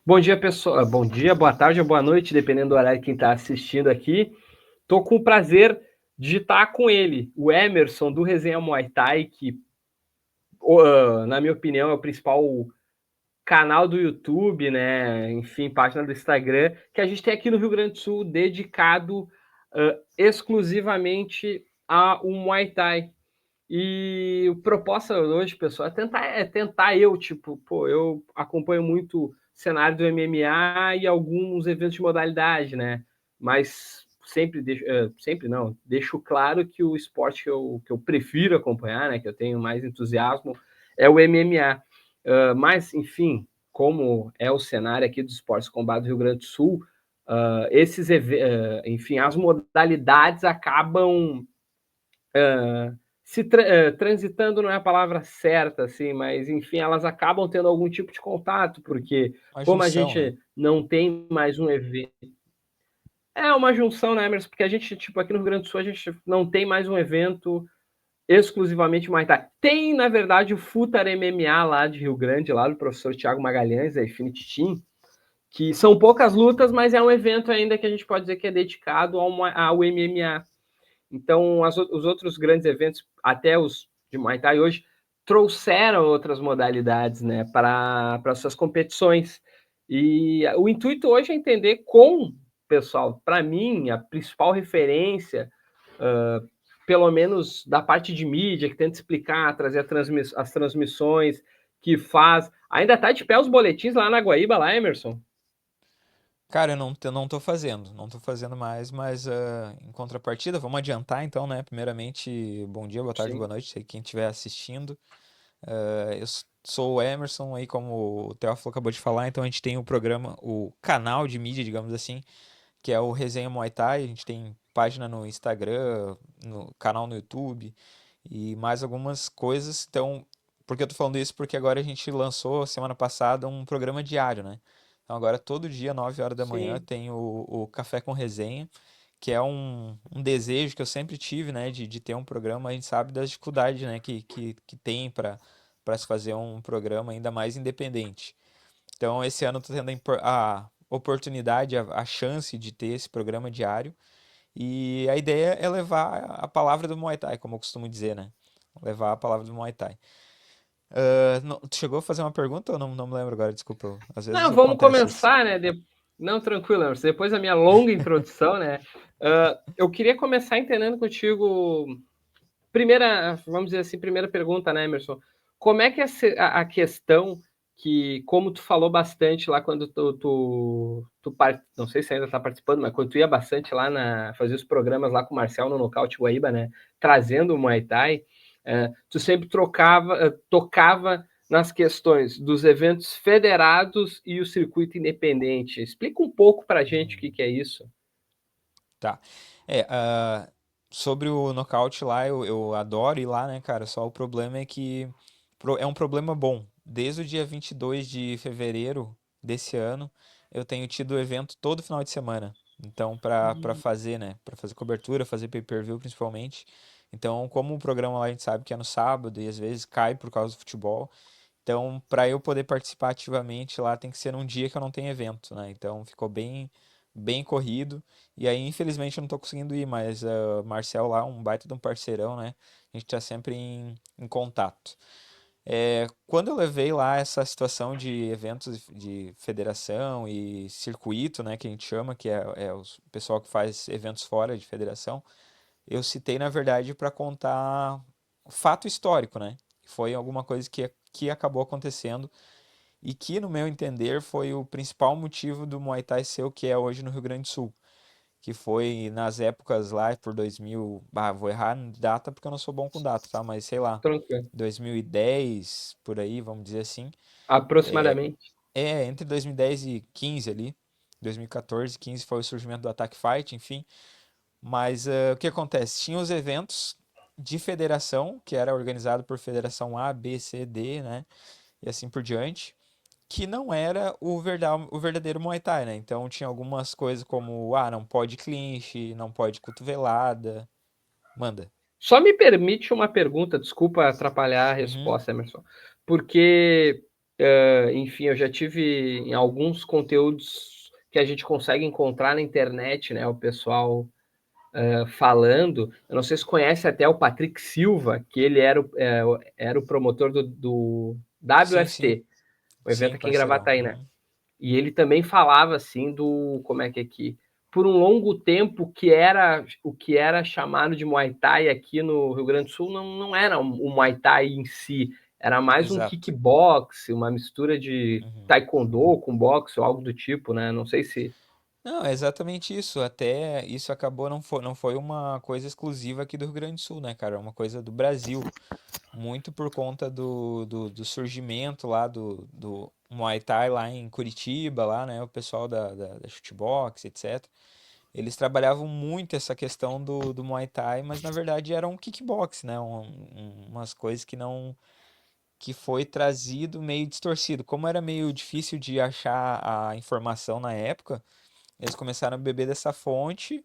Bom dia, pessoal. Bom dia, boa tarde ou boa noite, dependendo do horário que quem está assistindo aqui. Estou com o prazer de estar com ele, o Emerson, do Resenha Muay Thai, que, na minha opinião, é o principal canal do YouTube, né? Enfim, página do Instagram, que a gente tem aqui no Rio Grande do Sul, dedicado exclusivamente ao Muay Thai. E o proposta hoje, pessoal, é tentar eu acompanho muito o cenário do MMA e alguns eventos de modalidade, né? Mas sempre não, deixo claro que o esporte que eu prefiro acompanhar, né? Que eu tenho mais entusiasmo, é o MMA. Mas, enfim, como é o cenário aqui dos esportes de combate do Rio Grande do Sul, enfim, as modalidades acabam transitando não é a palavra certa, assim, mas enfim, elas acabam tendo algum tipo de contato, porque Uma como a junção, né? gente não tem mais um evento. É uma junção, né, Emerson? Porque a gente, tipo, aqui no Rio Grande do Sul, a gente não tem mais um evento exclusivamente Muay Thai. Tem, na verdade, o Futar MMA lá de Rio Grande, lá do professor Tiago Magalhães, da Infinity Team, que são poucas lutas, mas é um evento ainda que a gente pode dizer que é dedicado ao MMA. Então, os outros grandes eventos, até os de Muay Thai hoje, trouxeram outras modalidades, né, para suas competições. E o intuito hoje é entender pessoal, para mim, a principal referência, pelo menos da parte de mídia, que tenta explicar, trazer as transmissões, que faz. Ainda está de pé os boletins lá na Guaíba, lá, Emerson? Cara, eu não tô fazendo, não tô fazendo mais, mas em contrapartida, vamos adiantar então, né? Primeiramente, bom dia, boa tarde, boa Sim. noite, sei quem estiver assistindo. Sou o Emerson, aí como o Teófilo acabou de falar, então a gente tem o programa, o canal de mídia, digamos assim, que é o Resenha Muay Thai, a gente tem página no Instagram, no canal no YouTube e mais algumas coisas. Então, por que eu tô falando isso? Porque agora a gente lançou semana passada um programa diário, né? Então agora todo dia, 9 horas da manhã, Sim. tem o Café com Resenha, que é um desejo que eu sempre tive, né, de ter um programa. A gente sabe das dificuldades, né, que tem para se fazer um programa ainda mais independente. Então esse ano eu tô tendo a oportunidade, a chance de ter esse programa diário. E a ideia é levar a palavra do Muay Thai, como eu costumo dizer, né? Levar a palavra do Muay Thai. Tu chegou a fazer uma pergunta ou não me lembro agora? Desculpa. Às vezes Não, vamos acontece isso. começar, né? Não, tranquilo, Emerson. Depois da minha longa introdução, né? Eu queria começar entendendo contigo. Vamos dizer assim, primeira pergunta, né, Emerson? Como é que é a questão que, como tu falou bastante lá quando não sei se ainda está participando, mas quando tu ia bastante lá fazer os programas lá com o Marcel no Nocaute Guaíba, né? Trazendo o Muay Thai, tu sempre tocava nas questões dos eventos federados e o circuito independente. Explica um pouco para a gente o que é isso. Tá. É, sobre o nocaute lá, eu adoro ir lá, né, cara? Só o problema é que é um problema bom. Desde o dia 22 de fevereiro desse ano, eu tenho tido evento todo final de semana. Então, pra fazer, né? Pra fazer cobertura, fazer pay-per-view principalmente. Então, como o programa lá a gente sabe que é no sábado e às vezes cai por causa do futebol. Então, pra eu poder participar ativamente lá, tem que ser num dia que eu não tenho evento, né? Então, ficou bem corrido. E aí, infelizmente, eu não tô conseguindo ir, mas Marcel lá, um baita de um parceirão, né? A gente tá sempre em contato. Quando eu levei lá essa situação de eventos de federação e circuito, né, que a gente chama, que é o pessoal que faz eventos fora de federação, eu citei, na verdade, para contar fato histórico, né? Foi alguma coisa que acabou acontecendo e que, no meu entender, foi o principal motivo do Muay Thai ser o que é hoje no Rio Grande do Sul, que foi nas épocas lá por 2000, vou errar em data porque eu não sou bom com data, tá? Mas sei lá, Tranquilo. 2010, por aí, vamos dizer assim. Aproximadamente. Entre 2010 e 15 ali, 2014, 15 foi o surgimento do Attack Fight, enfim. Mas o que acontece? Tinha os eventos de federação, que era organizado por federação A, B, C, D, né? E assim por diante, que não era o verdadeiro Muay Thai, né? Então tinha algumas coisas como, não pode clinch, não pode cotovelada. Manda. Só me permite uma pergunta, desculpa atrapalhar a Uhum. resposta, Emerson, porque Enfim, eu já tive em alguns conteúdos que a gente consegue encontrar na internet, né? O pessoal falando. Eu não sei se conhece até o Patrick Silva, que ele era o promotor do Sim, sim, WFT, o evento sim, aqui em parceirão. Gravataí, né? Uhum. E ele também falava assim do como é que aqui, por um longo tempo que era o que era chamado de Muay Thai aqui no Rio Grande do Sul não era o Muay Thai em si, era mais um Exato. kickbox, uma mistura de Uhum. taekwondo com boxe ou algo do tipo, né? Não sei se Não, é exatamente isso. Até isso acabou, não foi uma coisa exclusiva aqui do Rio Grande do Sul, né, cara? É uma coisa do Brasil. Muito por conta do surgimento lá do Muay Thai lá em Curitiba, lá, né? O pessoal da Shootbox, etc. Eles trabalhavam muito essa questão do Muay Thai, mas na verdade era um kickbox, né? Umas coisas que não, que foi trazido meio distorcido. Como era meio difícil de achar a informação na época, eles começaram a beber dessa fonte,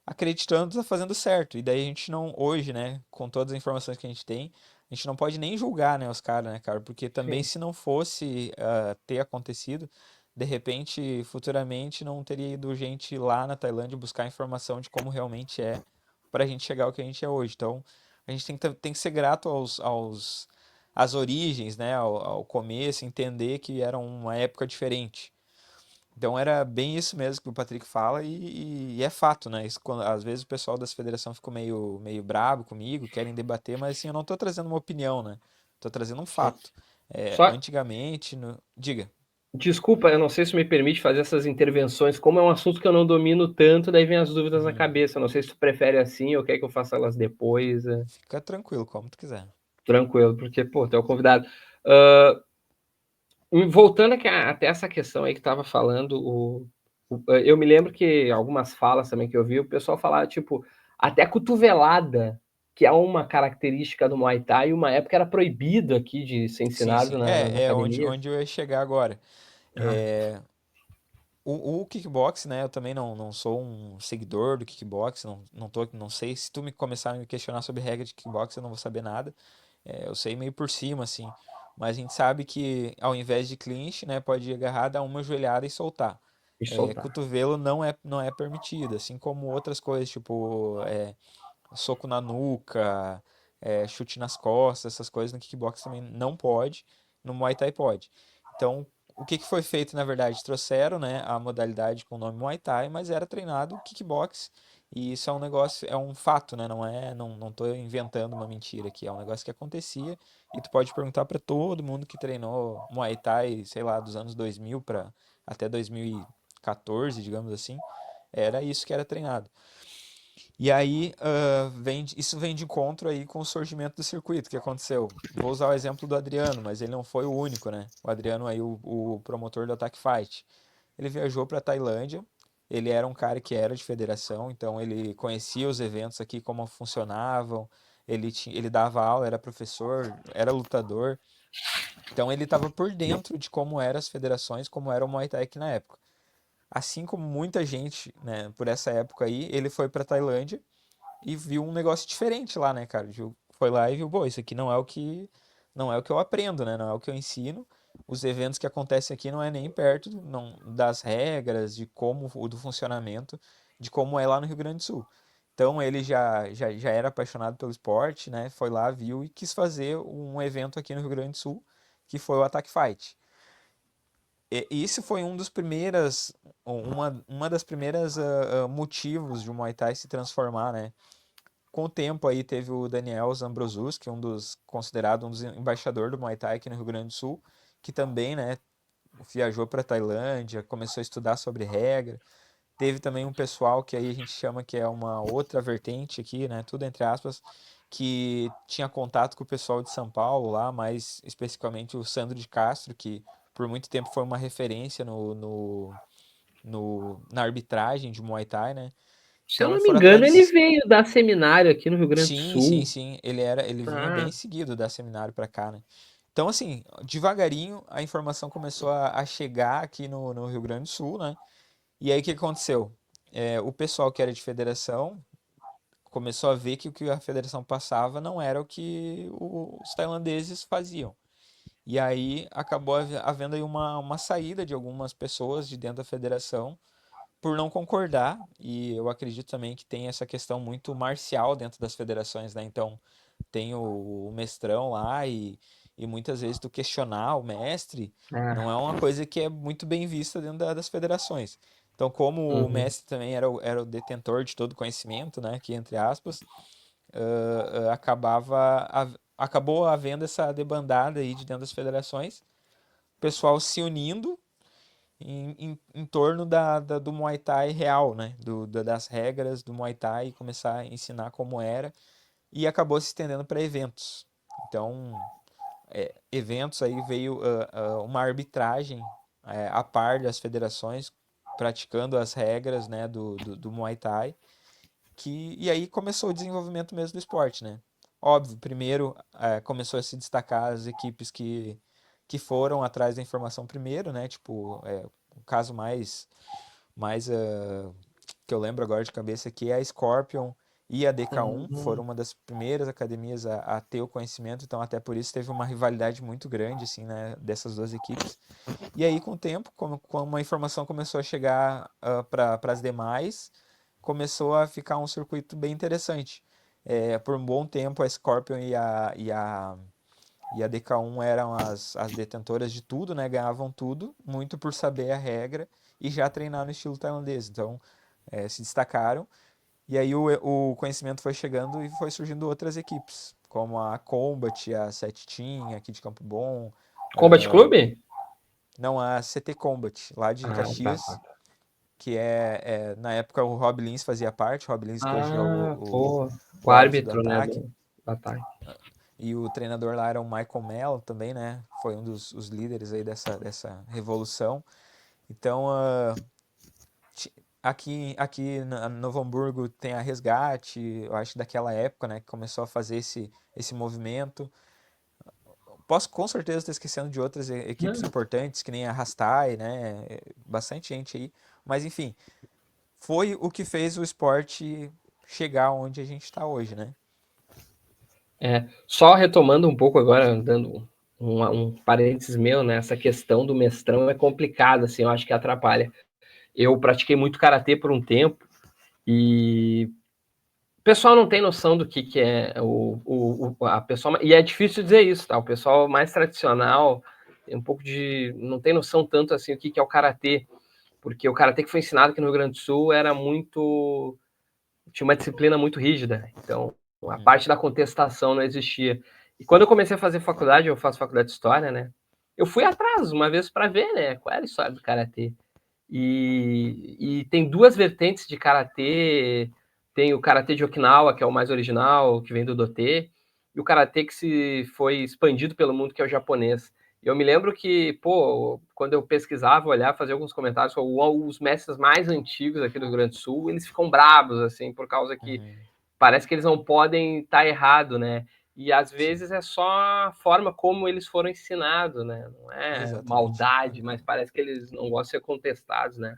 acreditando que tá fazendo certo. E daí a gente não, hoje, né, com todas as informações que a gente tem, a gente não pode nem julgar, né, os caras, né, cara? Porque também sim, se não fosse ter acontecido, de repente, futuramente, não teria ido gente lá na Tailândia buscar informação de como realmente é pra gente chegar ao que a gente é hoje. Então, a gente tem que ser grato às origens, né, ao começo, entender que era uma época diferente. Então era bem isso mesmo que o Patrick fala e é fato, né? Isso, às vezes o pessoal dessa federação ficou meio brabo comigo, querem debater, mas assim, eu não tô trazendo uma opinião, né? Tô trazendo um sim. fato. É, Só antigamente, diga. desculpa, eu não sei se me permite fazer essas intervenções, como é um assunto que eu não domino tanto, daí vem as dúvidas na Uhum. cabeça. Eu não sei se tu prefere assim ou quer que eu faça elas depois. Fica tranquilo, como tu quiser. Tranquilo, porque, pô, tu é o convidado. Uh, Voltando aqui até essa questão aí que estava falando, eu me lembro que algumas falas também que eu vi, o pessoal falava, tipo, até cotovelada, que é uma característica do Muay Thai, uma época era proibido aqui de ser Sim, ensinado sim. nas É academias. onde eu ia chegar agora. Ah, É, o kickbox, né? Eu também não sou um seguidor do kickbox, não sei. Se tu me começar a me questionar sobre regra de kickbox, eu não vou saber nada. É, eu sei meio por cima, assim. Mas a gente sabe que ao invés de clinch, né, pode agarrar, dar uma joelhada e soltar. e É, soltar. cotovelo não é permitido, assim como outras coisas, tipo soco na nuca, chute nas costas, essas coisas no kickbox também não pode, no Muay Thai pode. Então, o que que foi feito, na verdade? Trouxeram, né, a modalidade com o nome Muay Thai, mas era treinado kickbox. E isso é um negócio, é um fato, né? Não tô inventando uma mentira aqui. É um negócio que acontecia e tu pode perguntar para todo mundo que treinou Muay Thai, sei lá, dos anos 2000 para até 2014, digamos assim, era isso que era treinado. E aí, isso vem de encontro aí com o surgimento do circuito, que aconteceu. Vou usar o exemplo do Adriano, mas ele não foi o único, né? O Adriano aí, o promotor do Attack Fight. Ele viajou para Tailândia, ele era um cara que era de federação, então ele conhecia os eventos aqui, como funcionavam, ele dava aula, era professor, era lutador, então ele estava por dentro de como eram as federações, como era o Muay Thai aqui na época. Assim como muita gente, né, por essa época aí, ele foi para Tailândia e viu um negócio diferente lá, né, cara? Foi lá e viu, pô, isso aqui não é o que eu aprendo, né? Não é o que eu ensino. Os eventos que acontecem aqui não é nem perto não, das regras, de como do funcionamento, de como é lá no Rio Grande do Sul. Então ele já era apaixonado pelo esporte, né? Foi lá, viu e quis fazer um evento aqui no Rio Grande do Sul, que foi o Attack Fight. E isso foi uma das primeiras motivos de o Muay Thai se transformar, né? Com o tempo aí teve o Daniel Zambrosus, considerado um dos embaixador do Muay Thai aqui no Rio Grande do Sul, que também, né, viajou para Tailândia, começou a estudar sobre regra. Teve também um pessoal que aí a gente chama que é uma outra vertente aqui, né, tudo entre aspas, que tinha contato com o pessoal de São Paulo lá, mais especificamente o Sandro de Castro, que por muito tempo foi uma referência na arbitragem de Muay Thai, né? Se eu Então não me foram engano, ele atrás. veio dar seminário aqui no Rio Grande do Sim, sim, Sul. sim. Ele vinha bem Ah, seguido da seminário pra cá, né? Então, assim, devagarinho a informação começou a chegar aqui no Rio Grande do Sul, né? E aí o que aconteceu? O pessoal que era de federação começou a ver que o que a federação passava não era o que os tailandeses faziam. E aí acabou havendo aí uma saída de algumas pessoas de dentro da federação por não concordar, e eu acredito também que tem essa questão muito marcial dentro das federações, né? Então, tem o mestrão lá e muitas vezes tu questionar o mestre não é É. uma coisa que é muito bem vista dentro das federações. Então, como o Uhum. mestre também era o detentor de todo conhecimento, né, que entre aspas, acabou havendo essa debandada aí de dentro das federações, o pessoal se unindo em torno do Muay Thai real, né? Das regras do Muay Thai e começar a ensinar como era. E acabou se estendendo para eventos. Então, eventos aí veio uma arbitragem a par das federações praticando as regras, né, do Muay Thai. E aí começou o desenvolvimento mesmo do esporte, né? Óbvio, primeiro começou a se destacar as equipes que foram atrás da informação primeiro, né? Tipo, o caso mais que eu lembro agora de cabeça aqui é a Scorpion e a DK1 foram Uhum. uma das primeiras academias a ter o conhecimento, então até por isso teve uma rivalidade muito grande, assim, né, dessas duas equipes. E aí, com o tempo, como a informação começou a chegar para as demais, começou a ficar um circuito bem interessante. Por um bom tempo, a Scorpion e a DK1 eram as detentoras de tudo, né? Ganhavam tudo, muito por saber a regra e já treinar no estilo tailandês. Então, se destacaram. E aí o conhecimento foi chegando e foi surgindo outras equipes, como a Combat, a Sete Team, aqui de Campo Bom. Combat ah, Club? não, a CT Combat, lá de Ah, tá, Caxias, tá. que na época o Rob Lins fazia parte, o Rob Lins que hoje é Ah, pô. O o árbitro do árbitro, né, ataque. do ataque. E o treinador lá era o Michael Mello também, né? Foi um dos os líderes aí dessa revolução. Então, aqui na Novo Hamburgo tem a Resgate, eu acho daquela época, né, que começou a fazer esse movimento. Posso com certeza estar esquecendo de outras equipes Não. importantes, que nem a Rastai, né? Bastante gente aí. Mas enfim, foi o que fez o esporte chegar onde a gente está hoje, né? Só retomando um pouco agora, dando um parênteses meu, né? Essa questão do mestrão é complicada, assim, eu acho que atrapalha. Eu pratiquei muito karatê por um tempo e o pessoal não tem noção do que é a pessoa. E é difícil dizer isso, tá? O pessoal mais tradicional tem um pouco de. Não tem noção tanto assim o que é o karatê, porque o karatê que foi ensinado aqui no Rio Grande do Sul era muito. Tinha uma disciplina muito rígida, então a Uhum, parte da contestação não existia. E quando eu comecei a fazer faculdade, eu faço faculdade de história, né? Eu fui atrás uma vez para ver, né, qual era a história do karatê. E tem duas vertentes de karatê. Tem o karatê de Okinawa, que é o mais original, que vem do Dotê, e o karatê que se foi expandido pelo mundo, que é o japonês. E eu me lembro que, pô, quando eu pesquisava, olhar, fazer alguns comentários, os mestres mais antigos aqui do Rio Grande do Sul, eles ficam bravos, assim, por causa que uhum, parece que eles não podem estar errado, né? E às sim, vezes é só a forma como eles foram ensinados, né? Não é exatamente. maldade, mas parece que eles não gostam de ser contestados, né?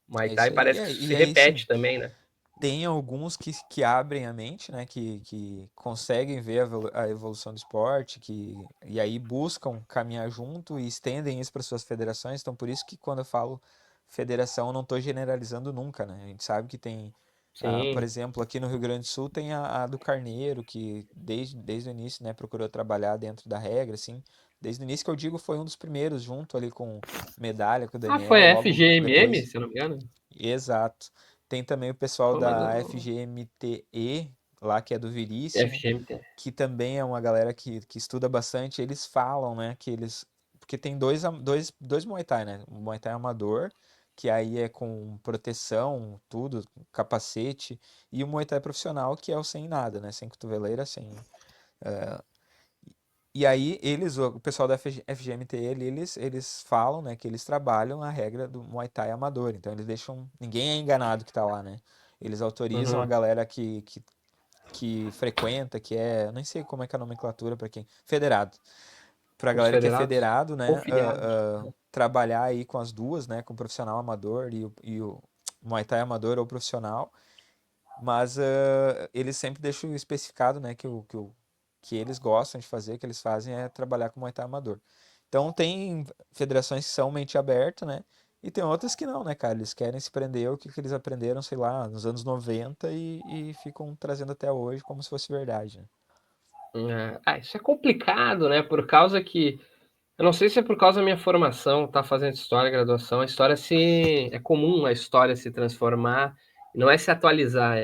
O Muay É Thai isso aí. parece que isso se E aí, sim, repete também, né? tem alguns que abrem a mente, né? Que conseguem ver a evolução do esporte, e aí buscam caminhar junto e estendem isso para suas federações. Então, por isso que quando eu falo federação, eu não estou generalizando nunca, né? A gente sabe que tem, por Sim. exemplo, aqui no Rio Grande do Sul tem a do Carneiro, que desde o início, né, procurou trabalhar dentro da regra, assim. Desde o início que eu digo, foi um dos primeiros, junto ali com medalha, com o Ah, foi Daniel, a logo FGMM, depois. se eu não me engano? Exato. Tem também o pessoal Pô, mas da eu... FGMTE, lá que é do Veríssimo, FGMT. que também é uma galera que estuda bastante. Eles falam, né, que eles. Porque tem dois Muay Thai, né? O Muay Thai amador, que aí é com proteção, tudo, capacete, e o Muay Thai profissional, que é o sem nada, né? Sem cotoveleira, sem. E aí o pessoal da FGMT, eles falam, né, que eles trabalham a regra do Muay Thai amador. Então eles deixam, ninguém é enganado que tá lá, né? Eles autorizam a Uhum. galera que frequenta, que é, nem sei como é que é a nomenclatura para quem, federado. Pra Os galera que é federados? federado, Ou né, filiados? trabalhar aí com as duas, né, com o profissional amador e o Muay Thai amador ou profissional. Mas eles sempre deixam especificado, né, que o que eles gostam de fazer, que eles fazem é trabalhar com Muay Thai amador. Então tem federações que são mente aberta, né? E tem outras que não, né, cara? Eles querem se prender ao que eles aprenderam, sei lá, nos anos 90 e ficam trazendo até hoje como se fosse verdade, né? Isso é complicado, né? Por causa que. Eu não sei se é por causa da minha formação, tá fazendo história, graduação. A história se. É comum a história se transformar, não é se atualizar,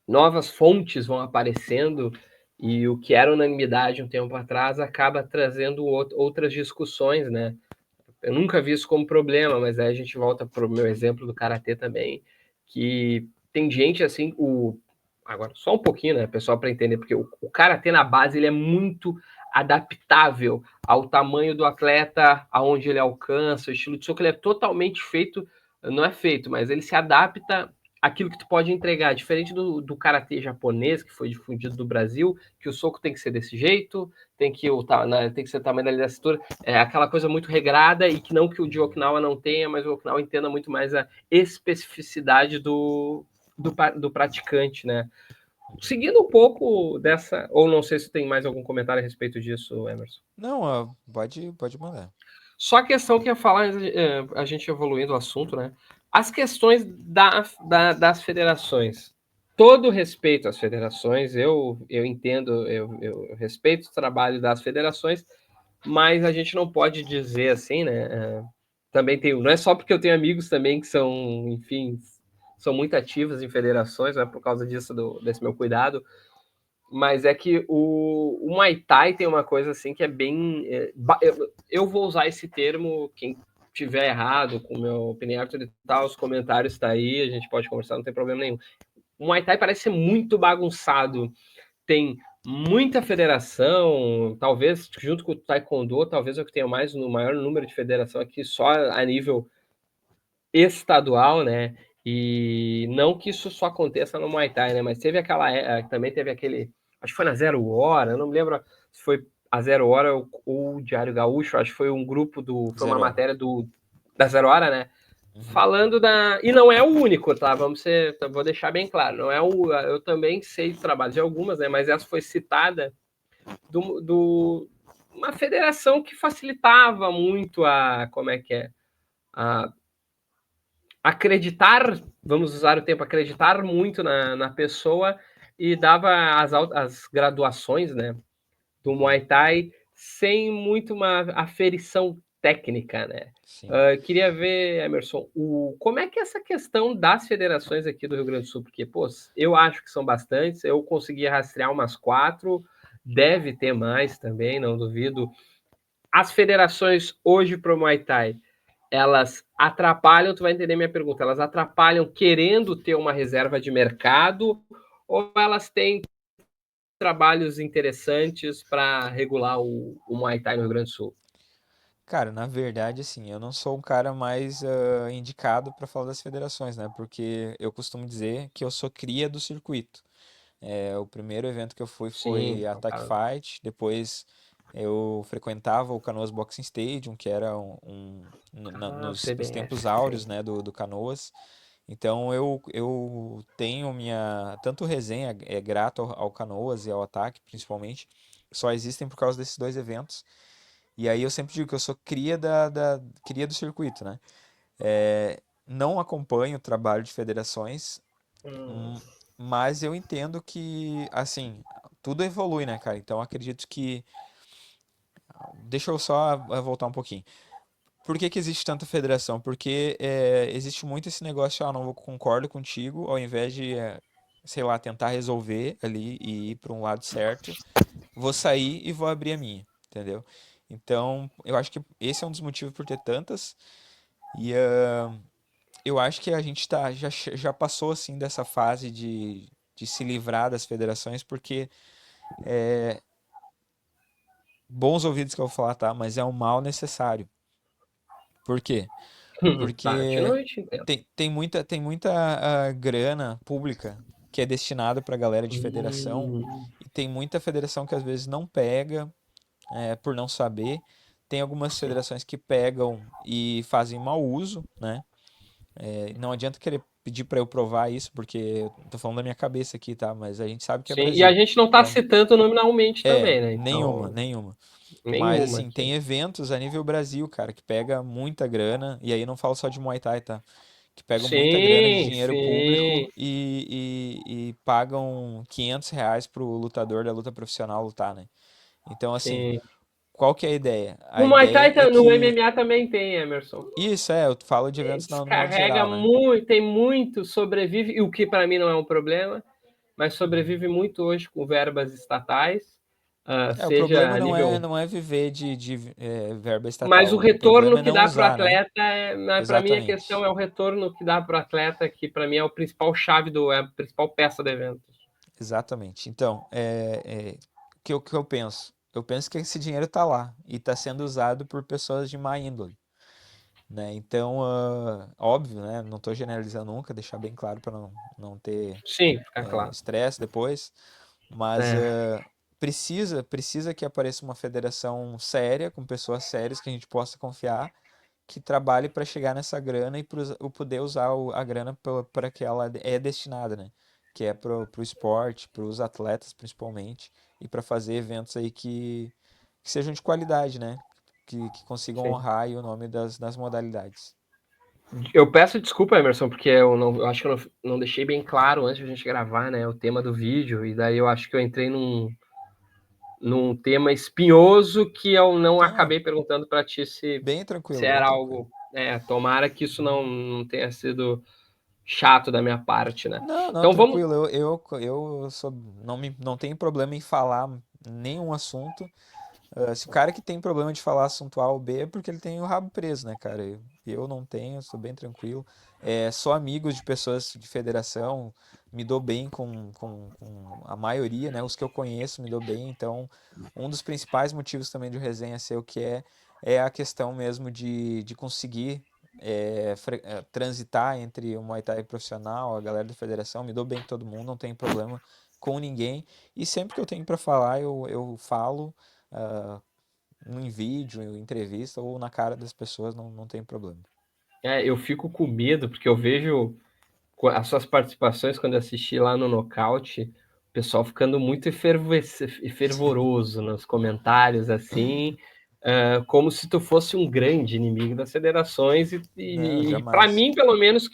novas fontes vão aparecendo e o que era unanimidade um tempo atrás acaba trazendo outras discussões, né? Eu nunca vi isso como problema, mas aí a gente volta para o meu exemplo do karatê também, que tem gente assim, agora só um pouquinho, né, pessoal, para entender, porque o karatê na base ele é muito adaptável ao tamanho do atleta, aonde ele alcança, o estilo de soco, ele é totalmente feito, não é feito, mas ele se adapta àquilo que tu pode entregar, diferente do karatê japonês, que foi difundido no Brasil, que o soco tem que ser desse jeito, tem que ser o tamanho da linha da cintura, é aquela coisa muito regrada e que não que o de Okinawa não tenha, mas o Okinawa entenda muito mais a especificidade do praticante, né? Uhum. Seguindo um pouco dessa, ou não sei se tem mais algum comentário a respeito disso, Emerson. Não, pode mandar. Só a questão que ia falar, a gente evoluindo o assunto, né? As questões das federações. Todo respeito às federações, eu entendo, eu respeito o trabalho das federações, mas a gente não pode dizer assim, né? Também tem, não é só porque eu tenho amigos também que são, enfim, são muito ativos em federações, não é por causa disso, desse meu cuidado, mas é que o Muay Thai tem uma coisa assim que é bem. Eu vou usar esse termo, quem tiver errado com minha opinião e tal, os comentários tá aí, a gente pode conversar, não tem problema nenhum. O Muay Thai parece ser muito bagunçado, tem muita federação, talvez junto com o Taekwondo, talvez é o que tenha mais no maior número de federação aqui, só a nível estadual, né? E não que isso só aconteça no Muay Thai, né? Mas teve também teve aquele, acho que foi na Zero Hora, eu não me lembro se foi a Zero Hora ou o Diário Gaúcho, acho que foi um grupo foi uma 0 hora. matéria da Zero Hora, né? Uhum. Falando e não é o único, tá? Vou deixar bem claro, não é eu também sei do trabalho de algumas, né? Mas essa foi citada uma federação que facilitava muito como é que é, a acreditar, vamos usar o tempo, acreditar muito na pessoa e dava as graduações, né, do Muay Thai sem muito uma aferição técnica, né? Sim. Queria ver, Emerson, como é que é essa questão das federações aqui do Rio Grande do Sul? Porque, pô, eu acho que são bastantes, eu consegui rastrear umas 4, deve ter mais também, não duvido. As federações hoje para o Muay Thai, elas atrapalham, tu vai entender minha pergunta, elas atrapalham querendo ter uma reserva de mercado ou elas têm trabalhos interessantes para regular o Muay Thai no Rio Grande do Sul? Cara, na verdade, assim, eu não sou o cara mais indicado para falar das federações, né? Porque eu costumo dizer que eu sou cria do circuito. O primeiro evento que eu fui Sim, foi a Attack Fight, depois eu frequentava o Canoas Boxing Stadium, que era nos tempos CBF, áureos, sim. né, do Canoas. Então eu tenho minha. Tanto resenha é grato ao Canoas e ao Ataque, principalmente, só existem por causa desses dois eventos. E aí eu sempre digo que eu sou cria do circuito, né? Não acompanho o trabalho de federações, Hum. hum, mas eu entendo que, assim, tudo evolui, né, cara? Então acredito que. Deixa eu só voltar um pouquinho. Por que que existe tanta federação? Porque existe muito esse negócio, não concordo contigo, ao invés de, sei lá, tentar resolver ali e ir para um lado certo, vou sair e vou abrir a minha, entendeu? Então, eu acho que esse é um dos motivos por ter tantas, e eu acho que a gente já passou, assim, dessa fase de se livrar das federações, porque bons ouvidos que eu vou falar, tá? Mas é um mal necessário. Por quê? Tá, Porque continua, eu te entendo. tem muita grana pública que é destinada para galera de federação Hum, e tem muita federação que às vezes não pega por não saber. Tem algumas sim. federações que pegam e fazem mau uso, né? Não adianta querer pedir pra eu provar isso, porque eu tô falando da minha cabeça aqui, tá? Mas a gente sabe que é Sim, e a Brasil. gente não está Então, citando nominalmente é, também, né? nenhuma, Então, nenhuma. Mas nenhuma assim, aqui. tem eventos a nível Brasil, cara, que pega muita grana, e aí eu não falo só de Muay Thai, tá? Que pegam muita grana de Sim, dinheiro público sim, e pagam R$ 500 pro lutador da luta profissional lutar, né? Então, assim, sim. qual que é a ideia? A No Muay ideia Thai, é no que. MMA também tem, Emerson. Isso, eu falo de eventos no modo Descarrega geral, né? muito, tem muito, sobrevive, e o que para mim não é um problema, mas sobrevive muito hoje com verbas estatais, O problema seja a nível. não é viver de verba Mas o estatal. O problema retorno é que não dá para o usar, né? atleta, para mim a questão Exatamente. é o retorno que dá para o atleta, que para mim é o principal chave é a principal peça do evento. Exatamente. Então, o que eu penso? Eu penso que esse dinheiro está lá e está sendo usado por pessoas de má índole, né? Então, óbvio, né? Não estou generalizando nunca, deixar bem claro para não ter Sim, fica claro. estresse depois, mas É, precisa que apareça uma federação séria, com pessoas sérias que a gente possa confiar, que trabalhe para chegar nessa grana e poder usar a grana para que ela é destinada, né? Que é para o esporte, para os atletas principalmente, e para fazer eventos aí que sejam de qualidade, né? Que consigam sim. honrar aí o nome das modalidades. Eu peço desculpa, Emerson, porque eu acho que eu não deixei bem claro antes de a gente gravar, né, o tema do vídeo, e daí eu acho que eu entrei num tema espinhoso que eu não Não, acabei perguntando para ti se, bem tranquilo, se bem era tranquilo. algo. Tomara que isso não tenha sido chato da minha parte, né? Não, não, Então vamos. tranquilo. Eu não tenho problema em falar nenhum assunto. Se o cara que tem problema de falar assunto A ou B é porque ele tem o rabo preso, né, cara? Eu não tenho, sou bem tranquilo. Sou amigos de pessoas de federação, me dou bem com a maioria, né? Os que eu conheço me dou bem. Então, um dos principais motivos também de o resenha ser o que é a questão mesmo de conseguir transitar entre o Muay Thai profissional, a galera da federação. Me dou bem com todo mundo, não tenho problema com ninguém. E sempre que eu tenho para falar, eu falo ah, em vídeo, em entrevista ou na cara das pessoas, não tem problema. Eu fico com medo, porque eu vejo as suas participações quando eu assisti lá no Nocaute, o pessoal ficando muito fervoroso nos comentários, assim, como se tu fosse um grande inimigo das federações, Não, e para jamais. mim, pelo menos,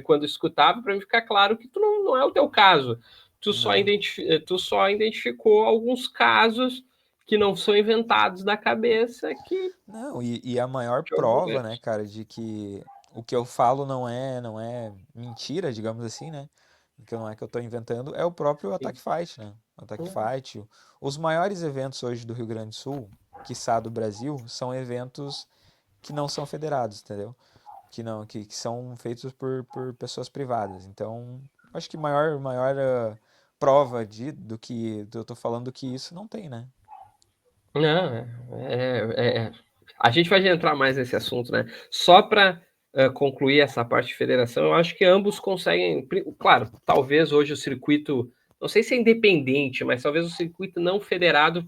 quando escutava, para mim ficar claro que tu não é o teu caso. Não. Tu só identificou alguns casos que não são inventados da cabeça Não, e a maior que prova, né, argumentos. cara, de que o que eu falo não é mentira, digamos assim, né? Que não é que eu tô inventando, é o próprio Attack Fight, né? O Attack Fight. Os maiores eventos hoje do Rio Grande do Sul, quiçá do Brasil, são eventos que não são federados, entendeu? Que são feitos por pessoas privadas. Então, acho que maior prova do que eu tô falando do que isso não tem, né? Não, a gente vai entrar mais nesse assunto, né? Só para concluir essa parte de federação, eu acho que ambos conseguem. Claro, talvez hoje o circuito, não sei se é independente, mas talvez o circuito não federado,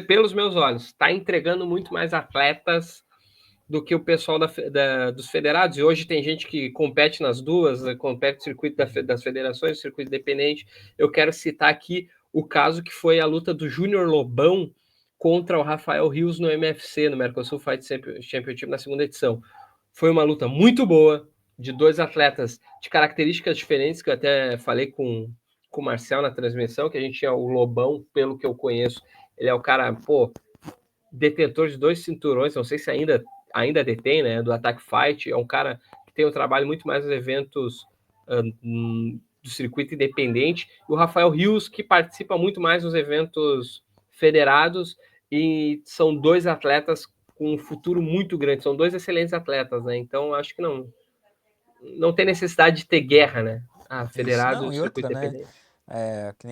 pelos meus olhos, está entregando muito mais atletas do que o pessoal dos federados. E hoje tem gente que compete nas duas, né? Compete no circuito das federações, circuito independente. Eu quero citar aqui o caso que foi a luta do Júnior Lobão contra o Rafael Rios no MFC, no Mercosul Fight Championship, na segunda edição. Foi uma luta muito boa, de dois atletas de características diferentes, que eu até falei com o Marcel na transmissão, que a gente tinha o Lobão, pelo que eu conheço, ele é o cara, pô, detentor de dois cinturões, não sei se ainda detém, né, do Attack Fight, é um cara que tem um trabalho muito mais nos eventos do circuito independente, e o Rafael Rios, que participa muito mais nos eventos federados, e são dois atletas com um futuro muito grande, são dois excelentes atletas, né, então acho que não tem necessidade de ter guerra, né, Isso, federado não, e e circuito outra, né? independente. Que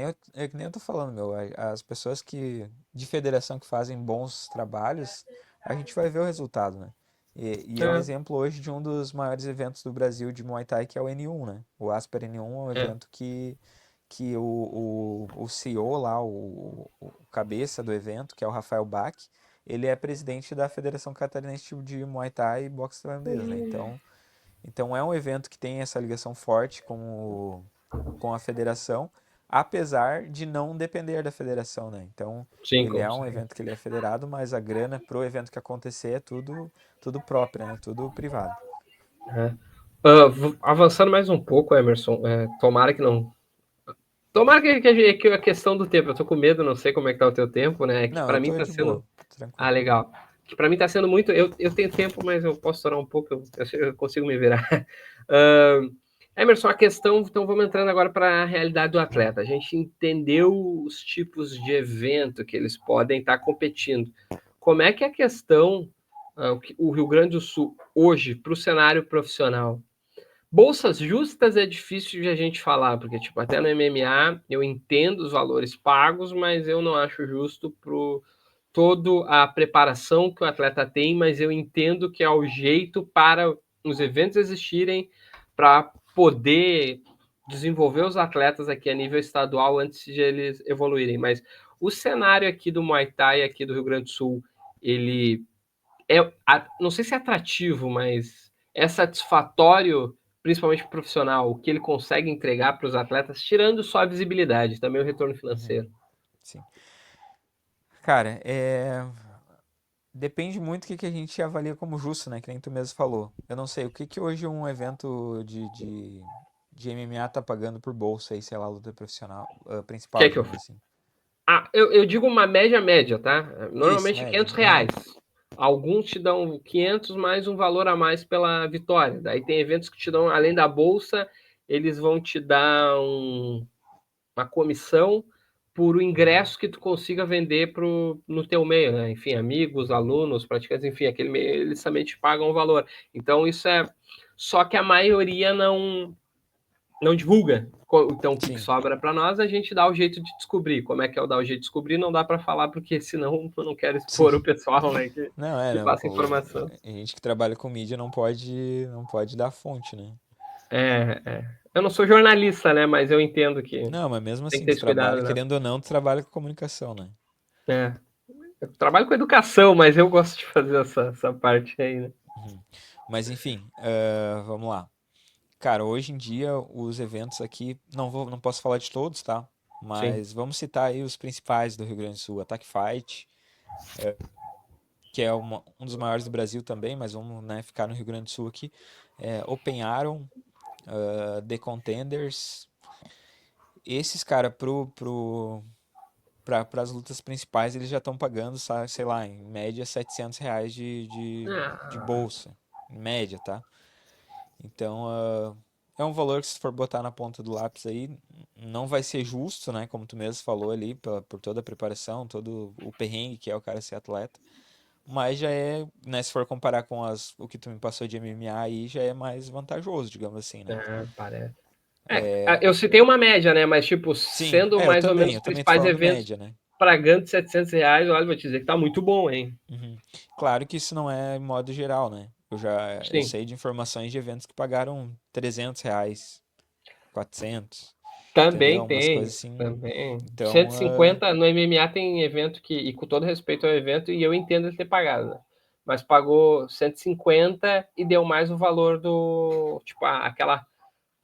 nem eu tô falando, meu. As pessoas de federação que fazem bons trabalhos, a gente vai ver o resultado, né? E é um É, exemplo hoje de um dos maiores eventos do Brasil de Muay Thai, que é o N1, né? O Asper N1 é um é. evento que o CEO lá, o cabeça do evento, que é o Rafael Bach, ele é presidente da Federação Catarinense de Muay Thai e Boxe Tailandês, né? Então é um evento que tem essa ligação forte com a federação, apesar de não depender da federação, né? Então Sim, ele como é um sempre. evento que ele é federado, mas a grana pro evento que acontecer é tudo próprio, né? Tudo privado. É. Avançando mais um pouco, Emerson, tomara que não. Tomara que a questão do tempo, eu tô com medo, não sei como é que tá o teu tempo, né? Que Não, eu para mim tô tá de boa, sendo. Ah, tranquilo. legal. Que para mim tá sendo muito. Eu tenho tempo, mas eu posso estourar um pouco, eu consigo me virar. Uh, Emerson, a questão, então vamos entrando agora para a realidade do atleta. A gente entendeu os tipos de evento que eles podem estar competindo. Como é que é a questão, o Rio Grande do Sul, hoje, para o cenário profissional? Bolsas justas é difícil de a gente falar, porque, tipo, até no MMA eu entendo os valores pagos, mas eu não acho justo pro toda a preparação que o atleta tem, mas eu entendo que é o jeito para os eventos existirem para poder desenvolver os atletas aqui a nível estadual antes de eles evoluírem. Mas o cenário aqui do Muay Thai, aqui do Rio Grande do Sul, ele não sei se é atrativo, mas é satisfatório, principalmente profissional, o que ele consegue entregar para os atletas, tirando só a visibilidade, também o retorno Uhum, financeiro. sim. Cara, depende muito do que a gente avalia como justo, né? Que nem tu mesmo falou. Eu não sei, o que que hoje um evento de MMA tá pagando por bolsa aí, sei lá, luta profissional, principal, Quer que eu. digamos assim. Eu digo uma média, tá? Isso, Normalmente é média. 500 Aham. reais. Alguns te dão 500 mais um valor a mais pela vitória. Daí tem eventos que te dão, além da bolsa, eles vão te dar uma comissão por o Uhum. ingresso que tu consiga vender no teu meio, né? Enfim, amigos, alunos, praticantes, enfim, aquele meio, eles também te pagam o valor. Então, isso é. Só que a maioria não divulga. Então, o que Sim. sobra para nós, a gente dá o jeito de descobrir. Como é que é o dar o jeito de descobrir? Não dá para falar, porque senão eu não quero Sim. expor o pessoal, né? Não, Que não. passa informação. A gente que trabalha com mídia não pode dar fonte, né? Eu não sou jornalista, né? Mas eu entendo que Não, mas mesmo tem que assim, ter tu esse cuidado, trabalha, né? querendo ou não, tu trabalha com comunicação, né? É. Eu trabalho com educação, mas eu gosto de fazer essa parte aí, né? Uhum. Mas enfim, vamos lá. Cara, hoje em dia os eventos aqui, não posso falar de todos, tá? Sim. Mas vamos citar aí os principais do Rio Grande do Sul. Attack Fight, que é um dos maiores do Brasil também, mas vamos, né, ficar no Rio Grande do Sul aqui. Open Aron, The Contenders. Esses, cara, para as lutas principais, eles já estão pagando, sei lá, em média R$ 700 de Ah, bolsa. Em média, tá? Então, é um valor que se for botar na ponta do lápis aí, não vai ser justo, né? Como tu mesmo falou ali, por toda a preparação, todo o perrengue que é o cara ser atleta. Mas já é, né? Se for comparar com o que tu me passou de MMA aí, já é mais vantajoso, digamos assim, né? parece. Eu citei uma média, né? Mas, tipo, Sim, sendo mais ou menos eu os também tô principais falando eventos média, né? pagando R$ 700, olha, vou te dizer que tá muito bom, hein? Uhum. Claro que isso não é modo geral, né? Eu Sim. sei de informações de eventos que pagaram R$ 300, 400, entendeu? Também Umas tem. coisas assim. Também. Então, 150 no MMA tem evento que, e com todo respeito ao evento, e eu entendo ele ter pagado, né? Mas pagou 150 e deu mais o valor do. Tipo, aquela.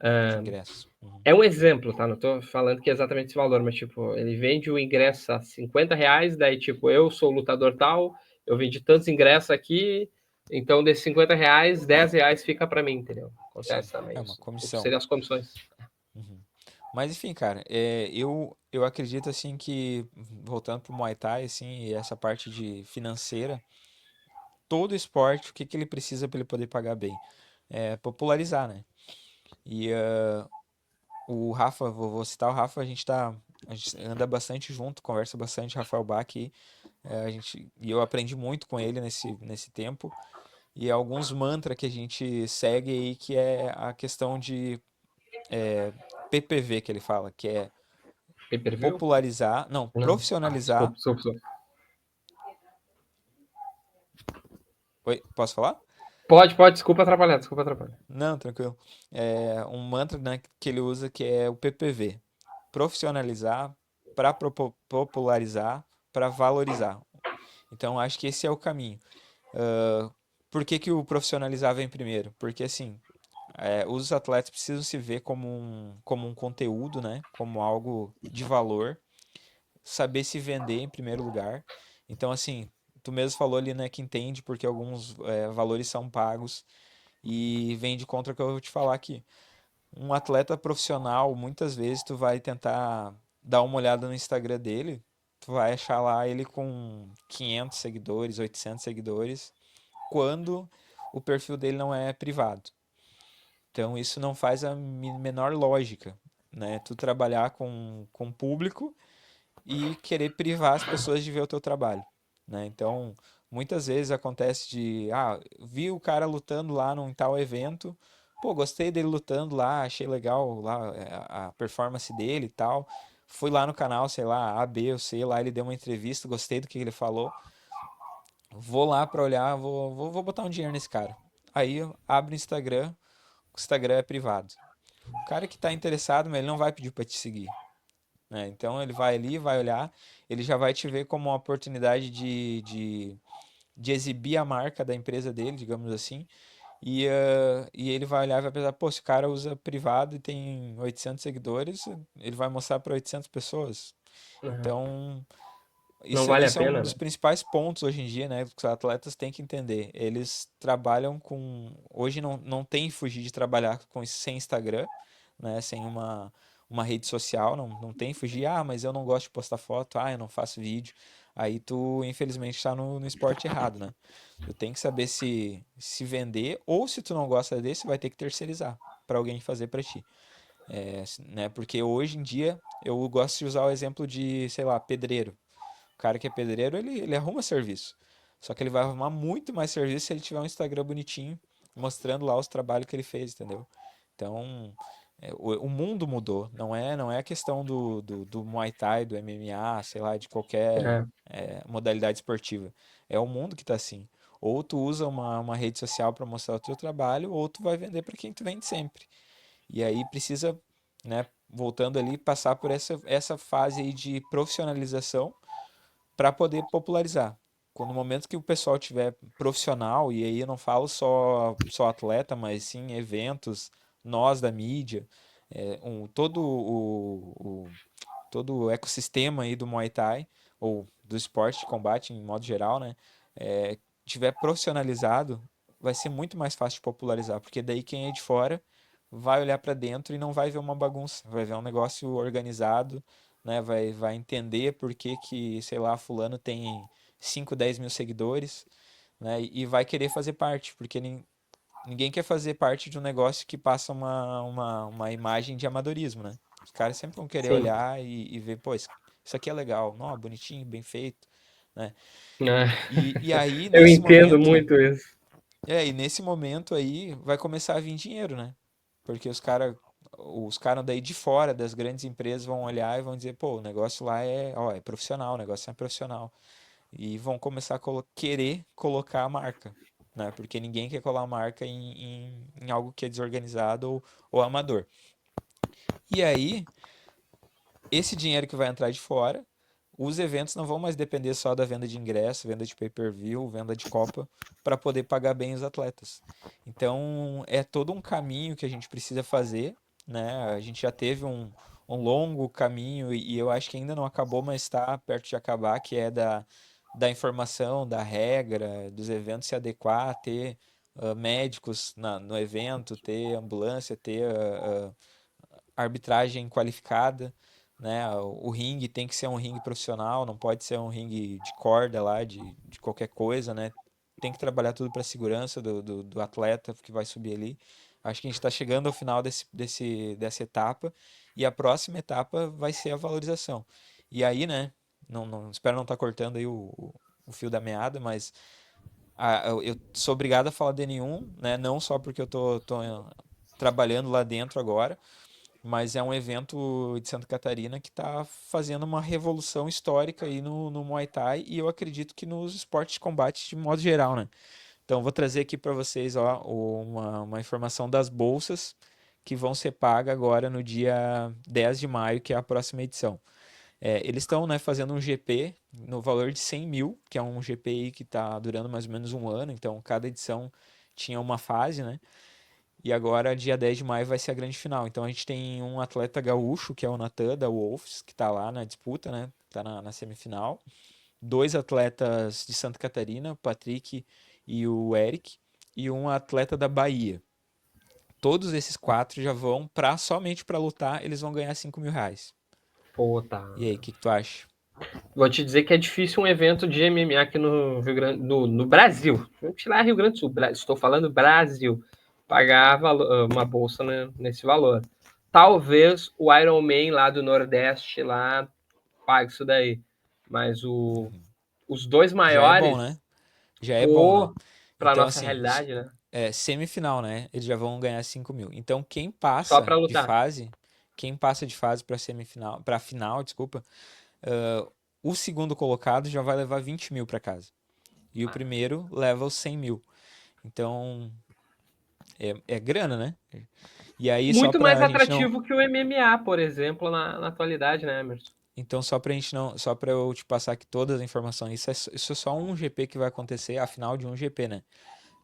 de ingresso. Uhum. É um exemplo, tá? Não tô falando que é exatamente esse valor, mas, tipo, ele vende o ingresso a R$ 50, daí, tipo, eu sou lutador tal, eu vendi tantos ingressos aqui, então desses R$ 50, R$ 10 fica para mim, entendeu? Sim, Acontece também é uma isso. comissão. Seriam as comissões. Uhum. Mas enfim, cara, eu acredito assim que, voltando pro Muay Thai, assim, e essa parte de financeira, todo esporte, o que que ele precisa para ele poder pagar bem? É popularizar, né? E o Rafa, vou citar o Rafa, a gente anda bastante junto, conversa bastante, Rafael Bach, e eu aprendi muito com ele nesse tempo. E alguns mantras que a gente segue aí, que é a questão de PPV que ele fala, que é Pay-per-view? popularizar, não, Não. profissionalizar. Desculpa, desculpa. Oi, posso falar? Pode, desculpa atrapalhar, desculpa atrapalhar. Não, tranquilo. É um mantra, né, que ele usa que é o PPV. Profissionalizar, para popularizar, para valorizar. Então, acho que esse é o caminho. Por que que o profissionalizar vem primeiro? Porque, assim, os atletas precisam se ver como um conteúdo, né? Como algo de valor, saber se vender em primeiro lugar. Então, assim, tu mesmo falou ali, né, que entende porque alguns valores são pagos e vem de contra o que eu vou te falar aqui. Um atleta profissional, muitas vezes tu vai tentar dar uma olhada no Instagram dele, tu vai achar lá ele com 500 seguidores, 800 seguidores, quando o perfil dele não é privado. Então isso não faz a menor lógica, né? Tu trabalhar com público e querer privar as pessoas de ver o teu trabalho, né? Então, muitas vezes acontece de, vi o cara lutando lá num tal evento, pô, gostei dele lutando lá, achei legal lá a performance dele e tal. Fui lá no canal, sei lá, A, B ou C, lá ele deu uma entrevista, gostei do que ele falou. Vou lá pra olhar, vou botar um dinheiro nesse cara. Aí eu abro o Instagram é privado. O cara que tá interessado, mas ele não vai pedir pra te seguir, né? Então ele vai ali, vai olhar, ele já vai te ver como uma oportunidade de exibir a marca da empresa dele, digamos assim, e ele vai olhar e vai pensar, pô, se o cara usa privado e tem 800 seguidores, ele vai mostrar para 800 pessoas. Uhum. Então, Não isso, vale a isso é um pena, dos né? principais pontos hoje em dia, né, que os atletas têm que entender. Eles trabalham com. Hoje não tem que fugir de trabalhar com isso sem Instagram, né, sem uma rede social, não tem que fugir, mas eu não gosto de postar foto, eu não faço vídeo. Aí tu, infelizmente, está no esporte errado, né? Tu tem que saber se vender, ou se tu não gosta desse, vai ter que terceirizar para alguém fazer para ti. Né? Porque hoje em dia eu gosto de usar o exemplo de, sei lá, pedreiro. O cara que é pedreiro, ele arruma serviço. Só que ele vai arrumar muito mais serviço se ele tiver um Instagram bonitinho, mostrando lá os trabalhos que ele fez, entendeu? Então, o mundo mudou. Não é a questão do Muay Thai, do MMA, sei lá, de qualquer É. modalidade esportiva. É o mundo que tá assim. Ou tu usa uma rede social para mostrar o teu trabalho, ou tu vai vender para quem tu vende sempre. E aí precisa, né, voltando ali, passar por essa fase aí de profissionalização para poder popularizar. Quando no momento que o pessoal tiver profissional, e aí eu não falo só atleta, mas sim eventos, nós da mídia, todo o ecossistema aí do Muay Thai, ou do esporte de combate em modo geral, né, tiver profissionalizado, vai ser muito mais fácil de popularizar, porque daí quem é de fora vai olhar para dentro e não vai ver uma bagunça, vai ver um negócio organizado, né, vai entender por que que, sei lá, fulano tem 5 10 mil seguidores, né, e vai querer fazer parte, porque ninguém quer fazer parte de um negócio que passa uma imagem de amadorismo, né? Os caras sempre vão querer Sim. olhar e ver, pô, isso aqui é legal, não, bonitinho, bem feito, né? É. E aí, Eu entendo muito isso. e nesse momento aí vai começar a vir dinheiro, né? Porque os cara daí de fora das grandes empresas vão olhar e vão dizer, pô, o negócio lá é profissional, o negócio é profissional. E vão começar a querer colocar a marca, né? Porque ninguém quer colar a marca em algo que é desorganizado ou amador. E aí, esse dinheiro que vai entrar de fora, os eventos não vão mais depender só da venda de ingresso, venda de pay-per-view, venda de copa, para poder pagar bem os atletas. Então, é todo um caminho que a gente precisa fazer, né? A gente já teve um longo caminho e eu acho que ainda não acabou, mas está perto de acabar, que é da informação, da regra, dos eventos se adequar, ter médicos no evento, ter ambulância, ter arbitragem qualificada, né? O ringue tem que ser um ringue profissional, não pode ser um ringue de corda lá, de qualquer coisa, né? Tem que trabalhar tudo para a segurança do atleta que vai subir ali. Acho que a gente está chegando ao final dessa etapa e a próxima etapa vai ser a valorização. E aí, né? Espero não estar cortando aí o fio da meada, mas eu sou obrigado a falar de nenhum, né? Não só porque eu tô trabalhando lá dentro agora, mas é um evento de Santa Catarina que está fazendo uma revolução histórica aí no Muay Thai e eu acredito que nos esportes de combate de modo geral, né? Então vou trazer aqui para vocês ó, uma informação das bolsas que vão ser pagas agora no dia 10 de maio, que é a próxima edição. Eles estão, né, fazendo um GP no valor de 100 mil, que é um GP aí que está durando mais ou menos um ano, então cada edição tinha uma fase, né? E agora, dia 10 de maio, vai ser a grande final. Então a gente tem um atleta gaúcho, que é o Natan da Wolves, que tá lá na disputa, né? Tá na semifinal. Dois atletas de Santa Catarina, o Patrick e o Eric. E um atleta da Bahia. Todos esses quatro já vão somente para lutar, eles vão ganhar R$ 5.000. Pô, tá. E aí, o que tu acha? Vou te dizer que é difícil um evento de MMA aqui no Rio Grande, no Brasil. Vamos tirar Rio Grande do Sul. Estou falando Brasil. Pagar uma bolsa nesse valor. Talvez o Iron Man lá do Nordeste lá pague isso daí. Mas os dois Já é bom, maiores, né? Já é bom, né? pô, para Então, nossa assim, realidade, né? semifinal, né? Eles já vão ganhar 5.000. Então, Só para lutar. quem passa de fase para semifinal, para final, desculpa, o segundo colocado já vai levar 20.000 para casa. E o primeiro leva os 100.000. Então, é grana, né? E aí, só Muito mais pra gente não. atrativo que o MMA, por exemplo, na atualidade, né, Emerson? Então, só pra gente não. Só pra eu te passar aqui todas as informações. Isso é só um GP que vai acontecer, a final de um GP, né?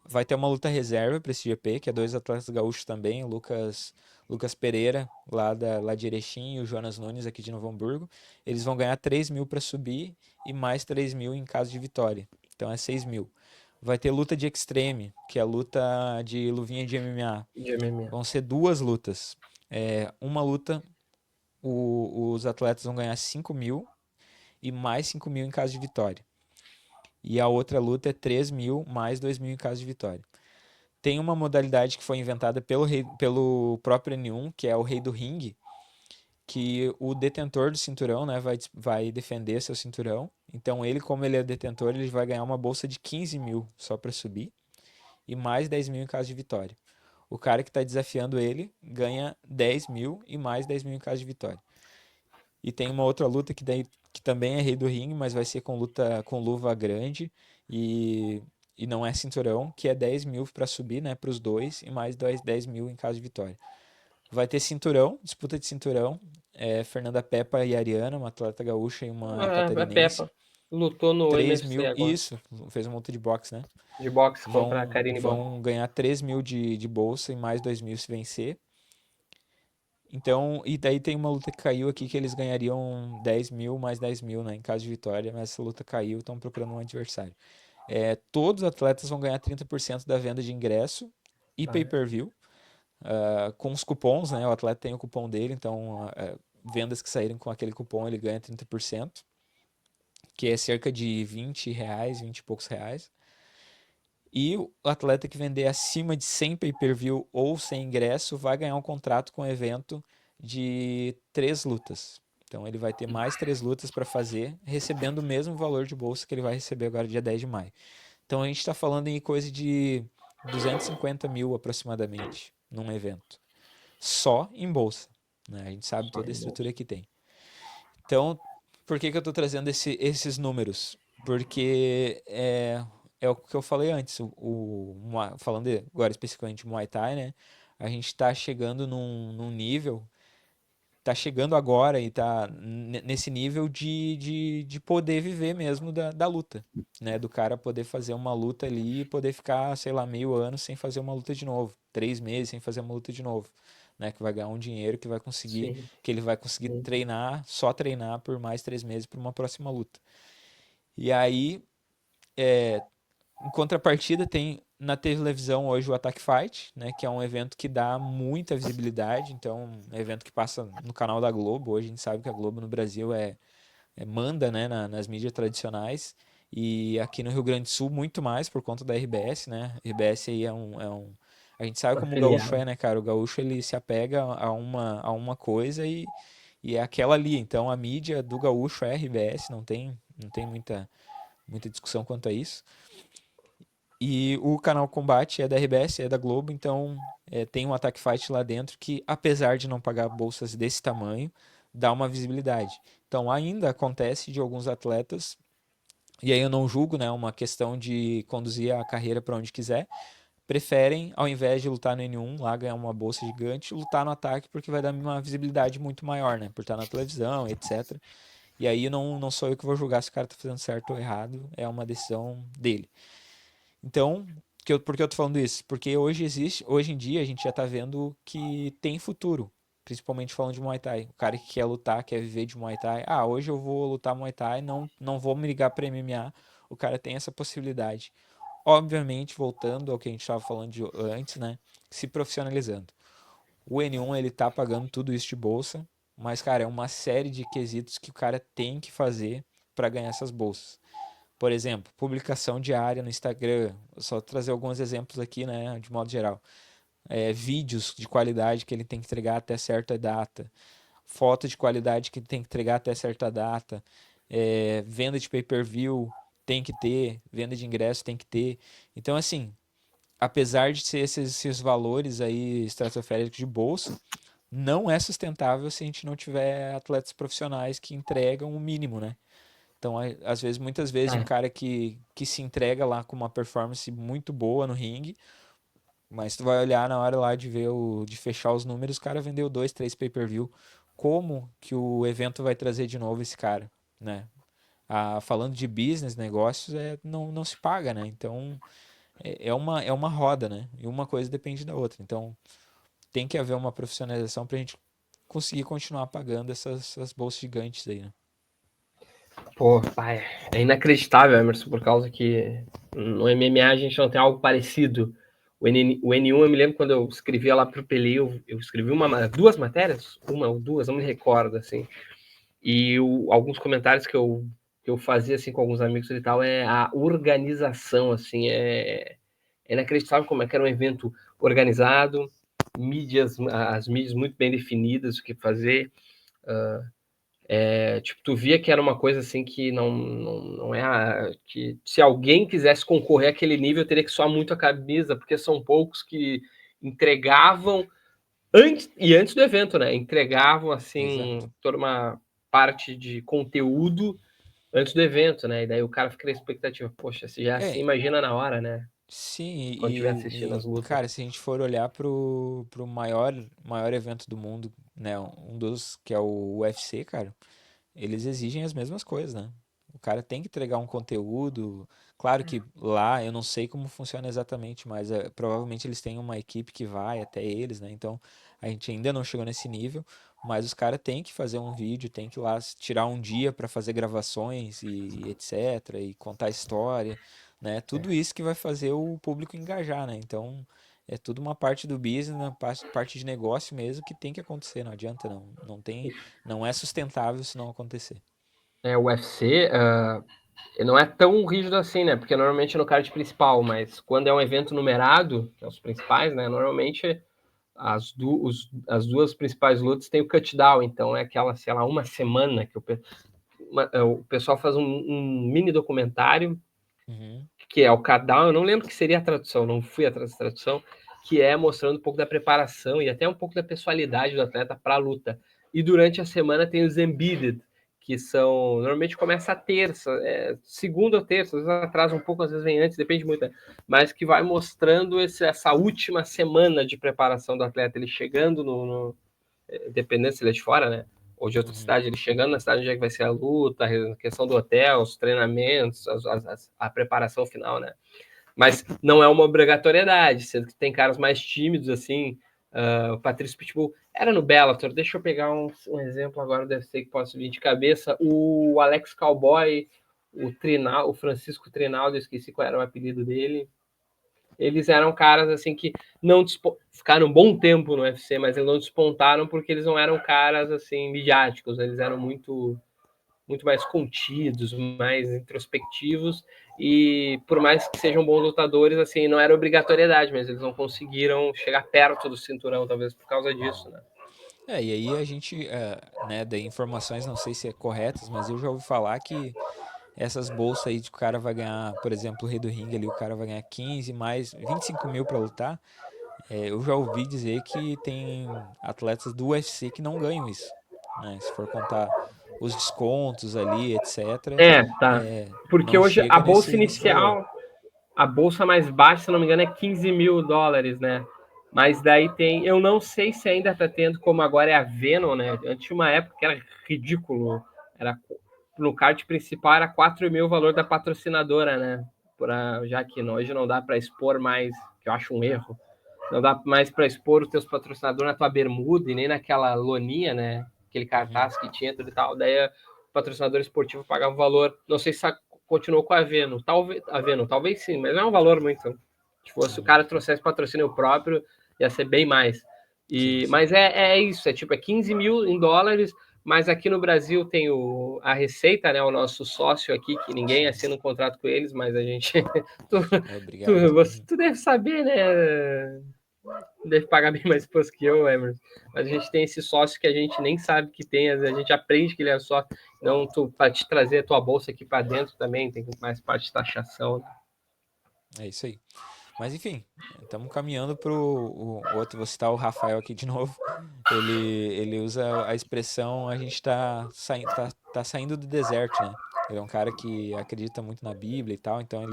Vai ter uma luta reserva para esse GP, que é dois atletas gaúchos também, o Lucas Pereira, lá de Erechim, e o Jonas Nunes, aqui de Novo Hamburgo. Eles vão ganhar 3.000 para subir e mais 3.000 em caso de vitória. Então é 6.000. Vai ter luta de Extreme, que é a luta de luvinha de MMA. De MMA. Vão ser duas lutas. Uma luta, os atletas vão ganhar 5.000 e mais 5.000 em caso de vitória. E a outra luta é 3.000 mais 2.000 em caso de vitória. Tem uma modalidade que foi inventada pelo próprio N1, que é o Rei do Ringue, que o detentor do cinturão, né, vai defender seu cinturão. Então ele, como ele é detentor, ele vai ganhar uma bolsa de 15.000 só para subir e mais 10.000 em caso de vitória. O cara que está desafiando ele ganha 10.000 e mais 10.000 em caso de vitória. E tem uma outra luta que também é Rei do Ringue, mas vai ser com luta com luva grande e, e não é cinturão, que é 10.000 para subir, né, para os dois, e mais 10.000 em caso de vitória. Vai ter cinturão, disputa de cinturão. Fernanda Peppa e Ariana, uma atleta gaúcha e uma É catarinense. Peppa. Lutou no 3 UFC mil, agora. isso, fez uma luta de boxe, né? De boxe contra a Vão, Karine Boxe. vão ganhar 3.000 de bolsa e mais 2.000 se vencer. Então, e daí tem uma luta que caiu aqui que eles ganhariam 10.000 mais 10.000, né, em caso de vitória, mas essa luta caiu, estão procurando um adversário. Todos os atletas vão ganhar 30% da venda de ingresso e pay-per-view, com os cupons, né, o atleta tem o cupom dele, então vendas que saírem com aquele cupom ele ganha 30%, que é cerca de R$ 20, 20 e poucos reais. E o atleta que vender acima de 100 pay-per-view ou sem ingresso vai ganhar um contrato com o evento de 3 lutas. Então ele vai ter mais 3 lutas para fazer, recebendo o mesmo valor de bolsa que ele vai receber agora dia 10 de maio. Então a gente está falando em coisa de 250 mil aproximadamente num evento. Só em bolsa. Né? A gente sabe Só toda a em bolsa. estrutura que tem. Então, por que eu estou trazendo esses números? Porque é o que eu falei antes, falando agora especificamente Muay Thai, né? A gente está chegando num nível, está chegando agora e está nesse nível de poder viver mesmo da luta, né? Do cara poder fazer uma luta ali e poder ficar, sei lá, meio ano sem fazer uma luta de novo, 3 meses sem fazer uma luta de novo. Né, que vai ganhar um dinheiro Sim, que ele vai conseguir sim. treinar, só treinar por mais 3 meses para uma próxima luta. E aí, é, em contrapartida, tem na televisão hoje o Attack Fight, né, que é um evento que dá muita visibilidade, então é um evento que passa no canal da Globo. Hoje a gente sabe que a Globo no Brasil manda, né, nas mídias tradicionais, e aqui no Rio Grande do Sul muito mais por conta da RBS, né? RBS aí a gente sabe como o gaúcho Afiliado. é, né, cara? O gaúcho ele se apega a uma coisa e é aquela ali. Então a mídia do gaúcho é RBS, não tem muita discussão quanto a isso. E o canal Combate é da RBS, é da Globo, então tem um Attack Fight lá dentro que, apesar de não pagar bolsas desse tamanho, dá uma visibilidade. Então ainda acontece de alguns atletas, e aí eu não julgo, né, uma questão de conduzir a carreira para onde quiser, preferem, ao invés de lutar no N1, lá ganhar uma bolsa gigante, lutar no ataque porque vai dar uma visibilidade muito maior, né, por estar na televisão, etc. E aí não sou eu que vou julgar se o cara tá fazendo certo ou errado, é uma decisão dele. Então, Por que eu tô falando isso? Porque hoje em dia a gente já tá vendo que tem futuro. Principalmente falando de Muay Thai. O cara que quer lutar, quer viver de Muay Thai. Ah, hoje eu vou lutar Muay Thai, não vou me ligar pra MMA. O cara tem essa possibilidade. Obviamente, voltando ao que a gente estava falando antes, né? Se profissionalizando. O N1 ele tá pagando tudo isso de bolsa, mas, cara, é uma série de quesitos que o cara tem que fazer para ganhar essas bolsas. Por exemplo, publicação diária no Instagram. Vou só trazer alguns exemplos aqui, né, de modo geral. Vídeos de qualidade que ele tem que entregar até certa data. Foto de qualidade que ele tem que entregar até certa data. Venda de pay-per-view tem que ter. Venda de ingresso tem que ter. Então, assim, apesar de ser esses valores aí estratosféricos de bolsa, não é sustentável se a gente não tiver atletas profissionais que entregam o mínimo, né? Então, às vezes, muitas vezes, um É. cara que se entrega lá com uma performance muito boa no ringue, mas tu vai olhar na hora lá de ver de fechar os números, o cara vendeu 2, 3 pay-per-view. Como que o evento vai trazer de novo esse cara, né? Falando de business, negócios, não se paga, né? Então, é uma roda, né? E uma coisa depende da outra. Então, tem que haver uma profissionalização para a gente conseguir continuar pagando essas bolsas gigantes aí, né? Pô, pai, é inacreditável, Emerson, por causa que no MMA a gente não tem algo parecido. O N1, eu me lembro quando eu escrevia lá pro Pelé, eu escrevi duas matérias, uma ou duas, não me recordo, assim. E alguns comentários que eu fazia assim com alguns amigos e tal é a organização, assim, é inacreditável como é que era um evento organizado, as mídias muito bem definidas, o que fazer. Tipo, tu via que era uma coisa assim que não é que se alguém quisesse concorrer àquele nível, teria que suar muito a camisa, porque são poucos que entregavam antes do evento, né? Entregavam Exato. assim toda uma parte de conteúdo antes do evento, né? E daí o cara fica na expectativa, poxa, se já se É, imagina na hora, né? sim, Quando estiver assistindo as lutas. cara, se a gente for olhar pro maior evento do mundo, né, um dos que é o UFC, cara, eles exigem as mesmas coisas, né? O cara tem que entregar um conteúdo. Claro que lá eu não sei como funciona exatamente, mas provavelmente eles têm uma equipe que vai até eles, né? Então a gente ainda não chegou nesse nível, mas os caras têm que fazer um vídeo, tem que ir lá tirar um dia para fazer gravações e etc. e contar história, né? Tudo isso que vai fazer o público engajar, né? Então é tudo uma parte do business, uma parte de negócio mesmo que tem que acontecer, não adianta não é sustentável se não acontecer. O UFC não é tão rígido assim, né? Porque normalmente é no card principal, mas quando é um evento numerado, que é os principais, né? Normalmente as duas principais lutas têm o cut-down, então é aquela, sei lá, uma semana que o pessoal faz um mini documentário, Uhum, que é o cut-down, eu não lembro que seria a tradução, não fui atrás da tradução, que é mostrando um pouco da preparação e até um pouco da pessoalidade do atleta para a luta. E durante a semana tem os embedded, que são, normalmente começa a terça, segunda ou terça, às vezes atrasa um pouco, às vezes vem antes, depende muito, né? Mas que vai mostrando essa última semana de preparação do atleta, ele chegando dependendo se ele é de fora, né? Ou de outra uhum, cidade, ele chegando na cidade onde é que vai ser a luta, a questão do hotel, os treinamentos, a preparação final, né? Mas não é uma obrigatoriedade, sendo que tem caras mais tímidos, assim, o Patrício Pitbull era no Bellator, deixa eu pegar um exemplo agora, deve ser que posso vir de cabeça, o Alex Cowboy, o Francisco Trinaldo, eu esqueci qual era o apelido dele, eles eram caras assim que não ficaram um bom tempo no UFC, mas eles não despontaram porque eles não eram caras assim midiáticos, eles eram muito mais contidos, mais introspectivos e por mais que sejam bons lutadores, assim, não era obrigatoriedade, mas eles não conseguiram chegar perto do cinturão, talvez por causa disso, né? e aí a gente, né, daí informações, não sei se é corretas, mas eu já ouvi falar que essas bolsas aí de que o cara vai ganhar, por exemplo, o Rei do Ringue ali, o cara vai ganhar 15 mais 25 mil pra lutar. Eu já ouvi dizer que tem atletas do UFC que não ganham isso, né? Se for contar os descontos ali, etc., Tá. Porque não hoje a chega bolsa nesse valor. inicial, a bolsa mais baixa, se não me engano, é US$ 15.000, né? Mas daí tem, eu não sei se ainda tá tendo, como agora é a Venom, né? Antes tinha uma época que era ridículo, era no card principal era 4 mil o valor da patrocinadora, né? já que hoje não dá para expor mais, que eu acho um erro, não dá mais para expor os teus patrocinadores na tua bermuda e nem naquela loninha, né? Aquele cartaz que tinha tudo e tal. Daí o patrocinador esportivo pagava o valor. Não sei se continuou com a Aveno. Talvez sim, mas não é um valor muito. Se fosse o cara trouxesse patrocínio próprio, ia ser bem mais. Mas é isso, é tipo, é 15 mil em dólares, mas aqui no Brasil tem a Receita, né? O nosso sócio aqui, que ninguém assina um contrato com eles, mas a gente. Obrigado. Tu deve saber, né? Deve pagar bem mais imposto que eu, Emerson. Mas a gente tem esse sócio que a gente nem sabe que tem, a gente aprende que ele é sócio. Não, para te trazer a tua bolsa aqui para dentro também, tem mais parte de taxação. Né? É isso aí. Mas enfim, estamos caminhando para o outro. Vou citar o Rafael aqui de novo. Ele usa a expressão a gente tá saindo do deserto, né? Ele é um cara que acredita muito na Bíblia e tal, então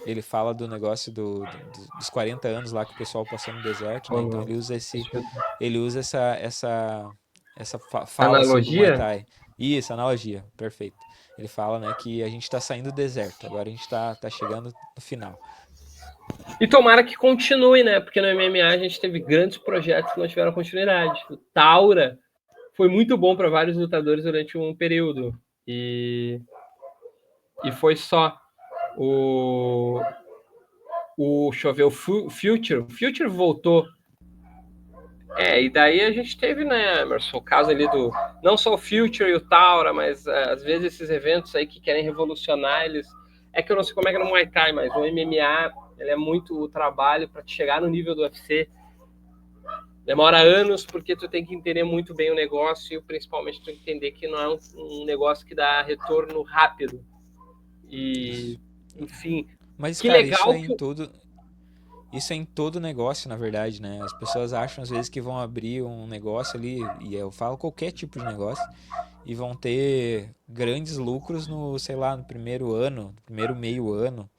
ele fala do negócio dos 40 anos lá que o pessoal passou no deserto, né? Então ele usa essa fala sobre o Muay Analogia? Thai. Isso, analogia, perfeito. Ele fala, né, que a gente está saindo do deserto, agora a gente tá chegando no final. E tomara que continue, né? Porque no MMA a gente teve grandes projetos que não tiveram continuidade. O Taura foi muito bom para vários lutadores durante um período. E foi só. Deixa eu ver, o Future. O Future voltou. E daí a gente teve, né, Emerson, o caso ali do. Não só o Future e o Taura, mas às vezes esses eventos aí que querem revolucionar, eles. É que eu não sei como é que é no Muay Thai, mas o MMA ele é muito trabalho para chegar no nível do UFC. Demora anos porque tu tem que entender muito bem o negócio e principalmente tu entender que não é um negócio que dá retorno rápido. E, enfim, Mas, que cara, isso é legal em que. todo. Isso é em todo negócio, na verdade, né? As pessoas acham às vezes que vão abrir um negócio ali, e eu falo qualquer tipo de negócio, e vão ter grandes lucros no, sei lá, no primeiro ano, no primeiro meio ano.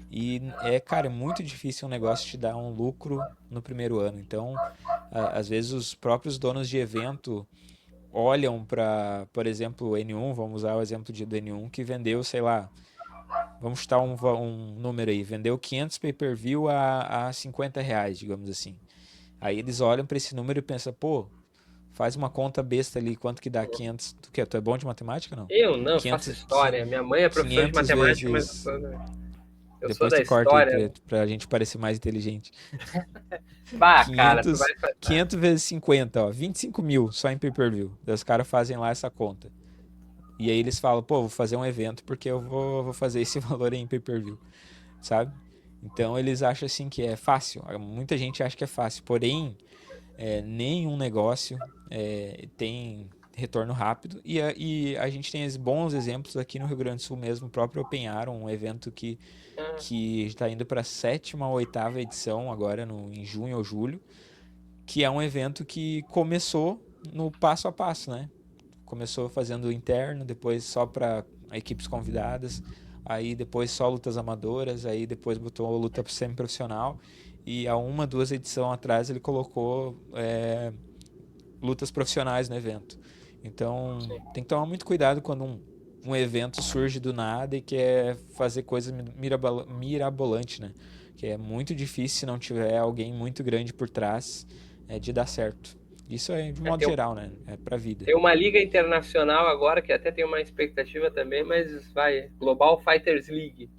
E cara, é muito difícil um negócio te dar um lucro no primeiro ano. Então, às vezes os próprios donos de evento olham para, por exemplo, o N1, vamos usar o exemplo do N1 que vendeu, sei lá, vamos chutar um número aí, vendeu 500 pay-per-view a R$ 50, digamos assim. Aí eles olham para esse número e pensam, pô, faz uma conta besta ali, quanto que dá 500? Tu quê? Tu é bom de matemática, não? Eu não faço 500, história. Minha mãe é professora de 500 matemática, mas vezes... eu sou Depois da tu corta aí história. pra gente parecer mais inteligente. Bah, cara, tu 500, vai fazer. 500 vezes 50, ó, 25 mil só em pay-per-view. Daí os caras fazem lá essa conta. E aí eles falam, pô, vou fazer um evento porque eu vou fazer esse valor em pay-per-view, sabe? Então eles acham assim que é fácil. Muita gente acha que é fácil, porém, nenhum negócio tem retorno rápido. E a gente tem bons exemplos aqui no Rio Grande do Sul mesmo, o próprio Open Air, um evento que está indo para a sétima ou oitava edição agora em junho ou julho, que é um evento que começou no passo a passo, né? Começou fazendo interno, depois só para equipes convidadas, aí depois só lutas amadoras, aí depois botou luta semi-profissional e há duas edições atrás ele colocou lutas profissionais no evento. Então tem que tomar muito cuidado quando um evento surge do nada e quer fazer coisa mirabolante, né? Que é muito difícil se não tiver alguém muito grande por trás de dar certo. Isso é de modo Tem, geral, né? É pra vida. tem uma liga internacional agora que até tem uma expectativa também, mas vai. Global Fighters League.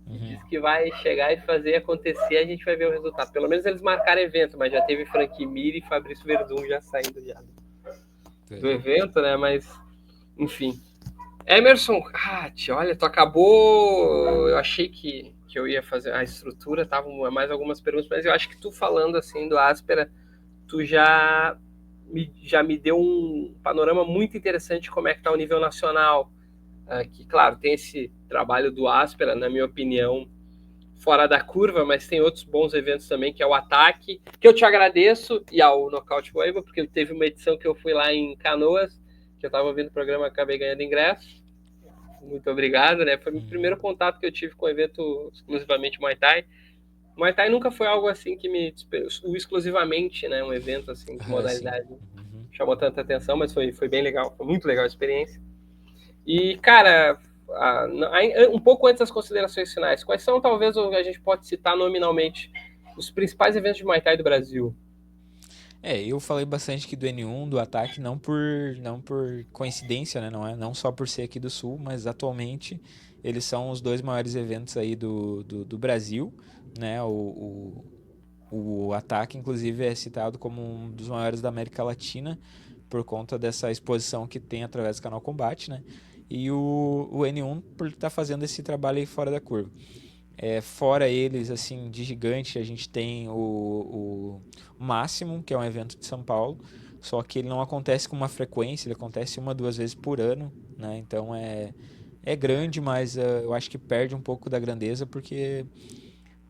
E Uhum. diz que vai chegar e fazer acontecer, a gente vai ver o resultado. Pelo menos eles marcaram evento, mas já teve Frank Mir e Fabrício Verdun já saindo já do evento, né? Mas, enfim. Emerson, olha, tu acabou. Eu achei que eu ia fazer a estrutura, tava mais algumas perguntas, mas eu acho que tu falando assim do Áspera, tu já me deu um panorama muito interessante de como é que tá o nível nacional. Que, claro, tem esse trabalho do Áspera, na minha opinião, fora da curva, mas tem outros bons eventos também, que é o Ataque, que eu te agradeço, e ao Knockout Wave, porque teve uma edição que eu fui lá em Canoas, que eu estava ouvindo o programa, acabei ganhando ingresso. Muito obrigado, né? Foi o primeiro contato que eu tive com o evento exclusivamente Muay Thai. Muay Thai nunca foi algo assim que me exclusivamente, né? Um evento assim de Sim. modalidade Uhum. chamou tanta atenção, mas foi bem legal, foi muito legal a experiência. E, cara, um pouco antes das considerações finais, quais são, talvez, a gente pode citar nominalmente, os principais eventos de Muay Thai do Brasil? Eu falei bastante aqui do N1, do Ataque, não por coincidência, né? Não só por ser aqui do Sul, mas atualmente eles são os dois maiores eventos aí do Brasil, né? O Ataque, inclusive, é citado como um dos maiores da América Latina por conta dessa exposição que tem através do canal Combate, né? E o N1 por estar fazendo esse trabalho aí fora da curva. Fora eles, assim, de gigante, a gente tem o Máximo, que é um evento de São Paulo, só que ele não acontece com uma frequência, ele acontece uma, duas vezes por ano, né? Então é grande, mas eu acho que perde um pouco da grandeza, porque,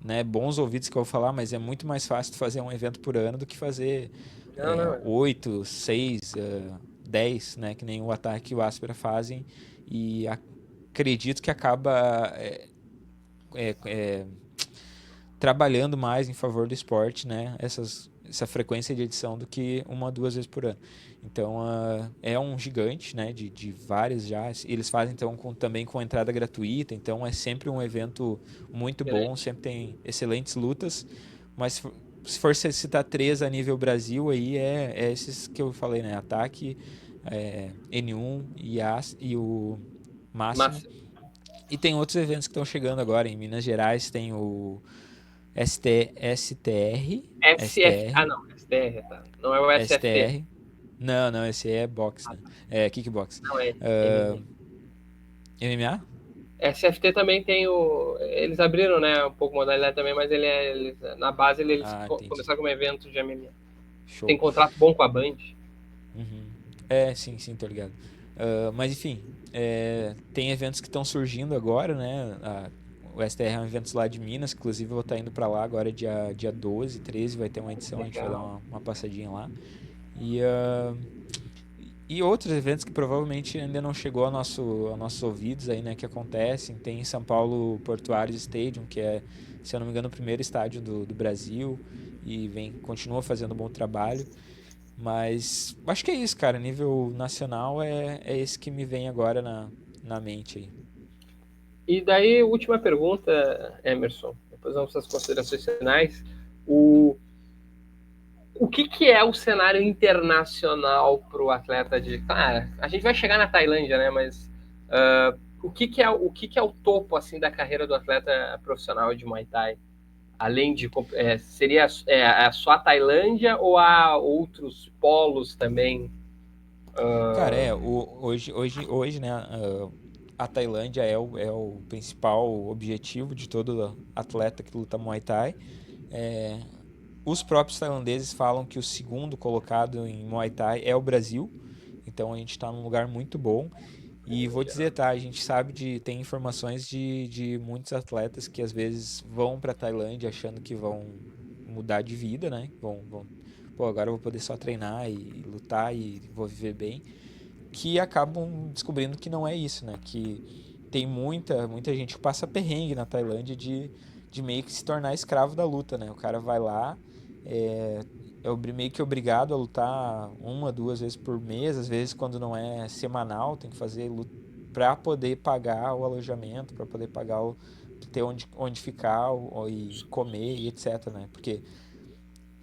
né, bons ouvidos que eu vou falar, mas é muito mais fácil fazer um evento por ano do que fazer Não, não. 8, 6, 10, né? Que nem o Ataque e o Aspera fazem, e acredito que acaba é, é, trabalhando mais em favor do esporte, né? Essa frequência de edição do que uma, duas vezes por ano. Então, é um gigante, né? De várias já. Eles fazem, então, também com entrada gratuita. Então, é sempre um evento muito bom. Excelente. Sempre tem excelentes lutas. Mas se for citar três a nível Brasil, aí é esses que eu falei, né? Ataque, N1 e o Máximo. Mas, E tem outros eventos que estão chegando agora. Em Minas Gerais tem o STR, Ah, STR, não, STR, tá. Não é o SFT. STR. Não, esse aí é boxe, Ah, né? tá. É kickbox. Não é Uh, MMA. MMA? SFT também tem o. Eles abriram, né, um pouco modalidade também, mas na base eles Ah, entendi. começaram como evento de MMA. Tem Show. contrato bom com a Band. Uhum. Sim, tô ligado. Mas enfim, tem eventos que estão surgindo agora, né? O STR é um evento lá de Minas, inclusive eu vou estar indo para lá agora dia 12, 13, vai ter uma edição, a gente vai dar Legal. uma passadinha lá. E, uh, e outros eventos que provavelmente ainda não chegou aos nossos ouvidos aí, né, que acontecem. Tem em São Paulo o Portuários Stadium, que é, se eu não me engano, o primeiro estádio do Brasil e continua fazendo um bom trabalho. Mas acho que é isso, cara. Nível nacional é esse que me vem agora na mente aí. E daí, última pergunta, Emerson. Depois vamos às considerações finais. O, o que é o cenário internacional para o atleta de. Cara, a gente vai chegar na Tailândia, né? Mas o que é o topo assim da carreira do atleta profissional de Muay Thai? Além de seria só a Tailândia ou há outros polos também? Cara, Uh, hoje, né, a Tailândia é o principal objetivo de todo atleta que luta Muay Thai. É, os próprios tailandeses falam que o segundo colocado em Muay Thai é o Brasil, então a gente está num lugar muito bom. E vou dizer, tá, a gente sabe tem informações de muitos atletas que às vezes vão para Tailândia achando que vão mudar de vida, né? Pô, agora eu vou poder só treinar e lutar e vou viver bem, que acabam descobrindo que não é isso, né? Que tem muita gente que passa perrengue na Tailândia de meio que se tornar escravo da luta, né? O cara vai lá, é, meio que obrigado a lutar uma, duas vezes por mês, às vezes quando não é semanal, tem que fazer luta para poder pagar o alojamento, para poder pagar ter onde ficar e comer e etc, né? Porque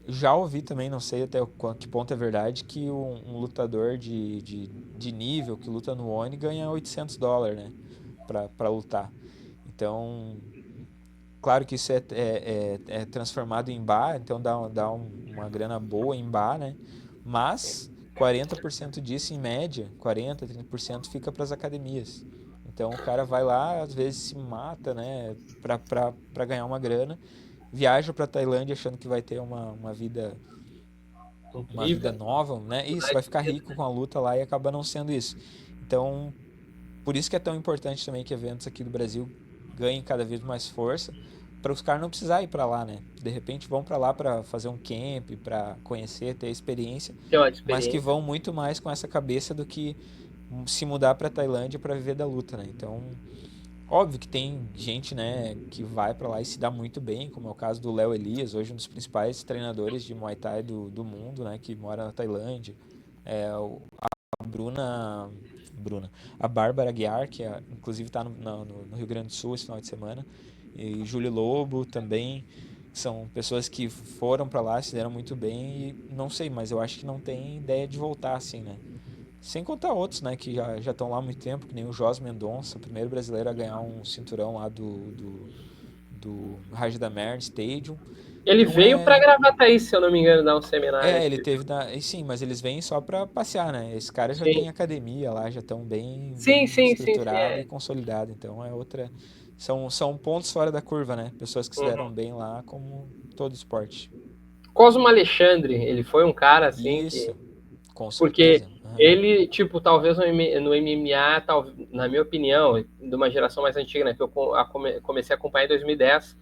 já ouvi também, não sei até que ponto é verdade, que um lutador de nível que luta no ONI ganha US$ 800, né? Pra lutar. Então, claro que isso é transformado em bar, então dá uma grana boa em bar, né? Mas 40% disso, em média, 40, 30% fica para as academias. Então o cara vai lá, às vezes se mata, né? Pra ganhar uma grana, viaja para Tailândia achando que vai ter uma vida incrível. nova, né? Isso, vai ficar rico com a luta lá e acaba não sendo isso. Então, por isso que é tão importante também que eventos aqui do Brasil ganhem cada vez mais força, para os caras não precisar ir para lá, né? De repente vão para lá para fazer um camp, para conhecer, ter experiência, Tem uma mas que experiência. vão muito mais com essa cabeça do que se mudar para Tailândia para viver da luta, né? Então, óbvio que tem gente, né, que vai para lá e se dá muito bem, como é o caso do Léo Elias, hoje um dos principais treinadores de Muay Thai do mundo, né, que mora na Tailândia. A Bruna Bruna. A Bárbara Aguiar, que inclusive está no Rio Grande do Sul esse final de semana. E Júlio Lobo também. São pessoas que foram para lá, se deram muito bem e não sei, mas eu acho que não tem ideia de voltar assim, né? Sem contar outros, né, que já estão lá há muito tempo, que nem o Jos Mendonça, o primeiro brasileiro a ganhar um cinturão lá do Raj Damar Stadium. Ele Então veio para Gravataí, se eu não me engano, dar um seminário ele aqui. teve sim, mas eles vêm só pra passear, né? Esse cara já tem Sim, academia lá, já estão sim, bem sim, sim, sim, estruturado e é. consolidado. Então é outra. São pontos fora da curva, né? Pessoas que se deram Uhum. bem lá, como todo esporte. Cosmo Alexandre, ele foi um cara assim que. Isso, com Porque certeza. Aham. ele, tipo, talvez no MMA, na minha opinião, de uma geração mais antiga, né, que eu comecei a acompanhar em 2010,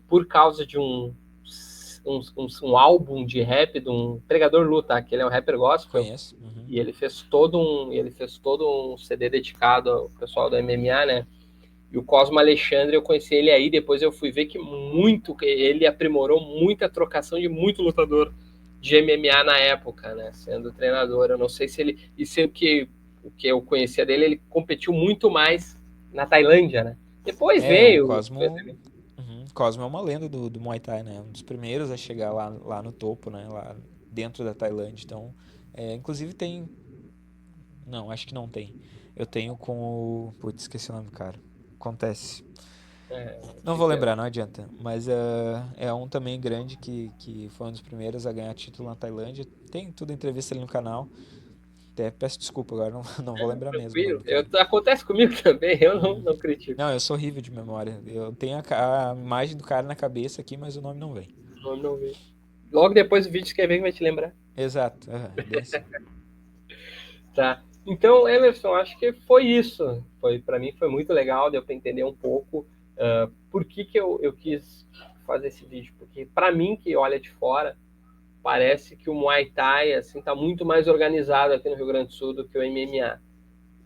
por causa de um álbum de rap de um Pregador Lu, tá? Que ele é um rapper gospel, Conheço. Uhum. e ele fez todo um CD dedicado ao pessoal do MMA, né? E o Cosmo Alexandre, eu conheci ele aí, depois eu fui ver que ele aprimorou muita trocação de muito lutador de MMA na época, né? Sendo treinador. Eu não sei se ele. E sei o que eu conhecia dele, ele competiu muito mais na Tailândia, né? Depois O veio. Cosmo. Uhum. Cosmo é uma lenda do Muay Thai, né? Um dos primeiros a chegar lá no topo, né? Lá dentro da Tailândia. Então, inclusive tem. Não, acho que não tem. Eu tenho com o. Putz, esqueci o nome do cara. Acontece. Não vou Fica, lembrar, não adianta. Mas é um também grande que foi um dos primeiros a ganhar título na Tailândia. Tem tudo entrevista ali no canal. Até peço desculpa agora, não, não vou lembrar mesmo o nome tranquilo. do cara. Acontece comigo também, eu não, Uhum. não critico. Não, eu sou horrível de memória. Eu tenho a imagem do cara na cabeça aqui, mas o nome não vem. Não, não vi. Logo depois do vídeo, você quer ver que vai te lembrar. Exato, é bem assim. Tá. Então, Emerson, acho que foi isso. Para mim foi muito legal, deu para entender um pouco por que eu quis fazer esse vídeo. Porque para mim que olha de fora, parece que o Muay Thai assim tá muito mais organizado aqui no Rio Grande do Sul do que o MMA.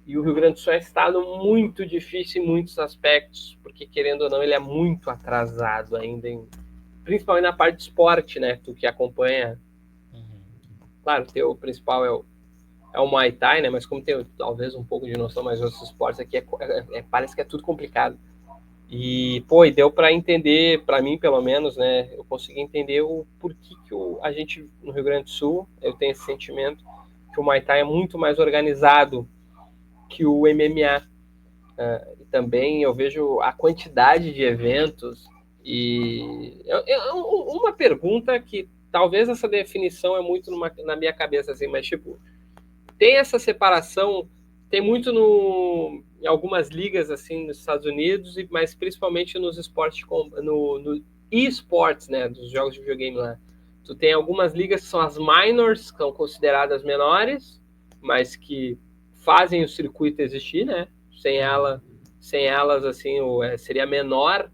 E o Rio Grande do Sul é um estado muito difícil em muitos aspectos, porque querendo ou não, ele é muito atrasado ainda, principalmente na parte de esporte, né? Tu que acompanha, Uhum. claro, o teu principal é o Muay Thai, né? Mas como tem talvez um pouco de noção, mas outros esportes aqui parece que é tudo complicado. E, pô, e deu para entender, para mim pelo menos, né? Eu consegui entender o porquê que a gente, no Rio Grande do Sul, eu tenho esse sentimento que o Muay Thai é muito mais organizado que o MMA. E também eu vejo a quantidade de eventos e uma pergunta que talvez essa definição é muito na minha cabeça, assim, mas tipo, tem essa separação, tem muito em algumas ligas assim nos Estados Unidos, mas principalmente nos esportes no esportes, né, dos jogos de videogame lá. Tu tem algumas ligas que são as minors, que são consideradas menores, mas que fazem o circuito existir, né? Sem Uhum. ela, sem elas assim, seria menor